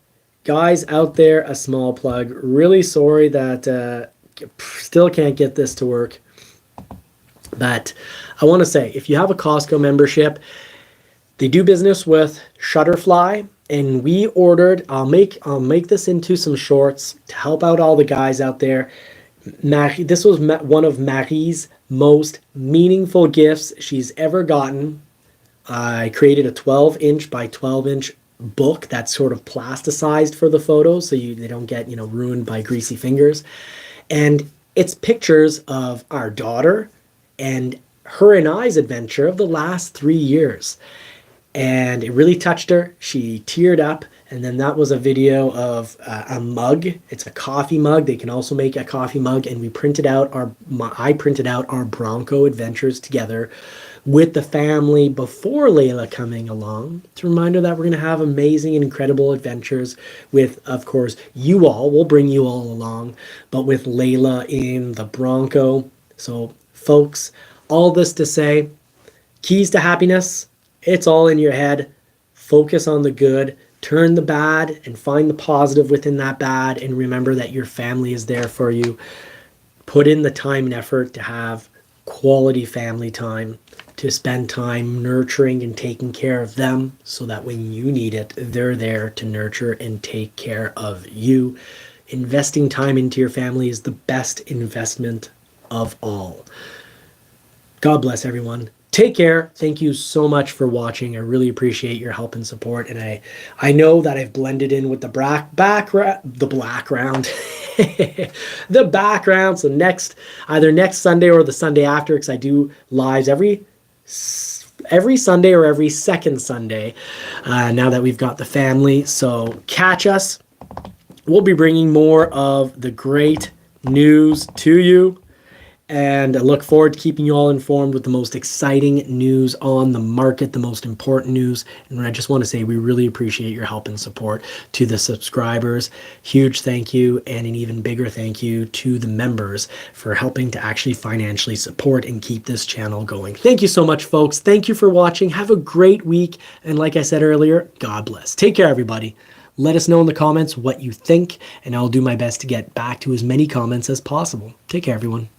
guys out there a small plug. Really sorry that still can't get this to work. But I want to say, if you have a Costco membership, they do business with Shutterfly, and we ordered, I'll make this into some shorts to help out all the guys out there. This was one of Marie's most meaningful gifts she's ever gotten. I created a 12-inch by 12-inch book that's sort of plasticized for the photos so they don't get, ruined by greasy fingers. And it's pictures of our daughter and her and I's adventure of the last 3 years. And it really touched her. She teared up. And then that was a video of a mug. It's a coffee mug. They can also make a coffee mug. And I printed out our Bronco adventures together with the family before Layla coming along. It's a reminder that we're going to have amazing and incredible adventures with, of course, you all. We'll bring you all along, but with Layla in the Bronco. So, folks, all this to say, keys to happiness, it's all in your head. Focus on the good. Turn the bad and find the positive within that bad. And remember that your family is there for you. Put in the time and effort to have quality family time, to spend time nurturing and taking care of them so that when you need it, they're there to nurture and take care of you. Investing time into your family is the best investment of all. God bless everyone. Take care. Thank you so much for watching. I really appreciate your help and support. And I know that I've blended in with the background, the background. So either next Sunday or the Sunday after, because I do lives every Sunday or every second Sunday now that we've got the family. So catch us. We'll be bringing more of the great news to you. And I look forward to keeping you all informed with the most exciting news on the market, the most important news. And I just want to say we really appreciate your help and support to the subscribers. Huge thank you, and an even bigger thank you to the members for helping to actually financially support and keep this channel going. Thank you so much, folks. Thank you for watching. Have a great week. And like I said earlier, God bless. Take care, everybody. Let us know in the comments what you think, and I'll do my best to get back to as many comments as possible. Take care, everyone.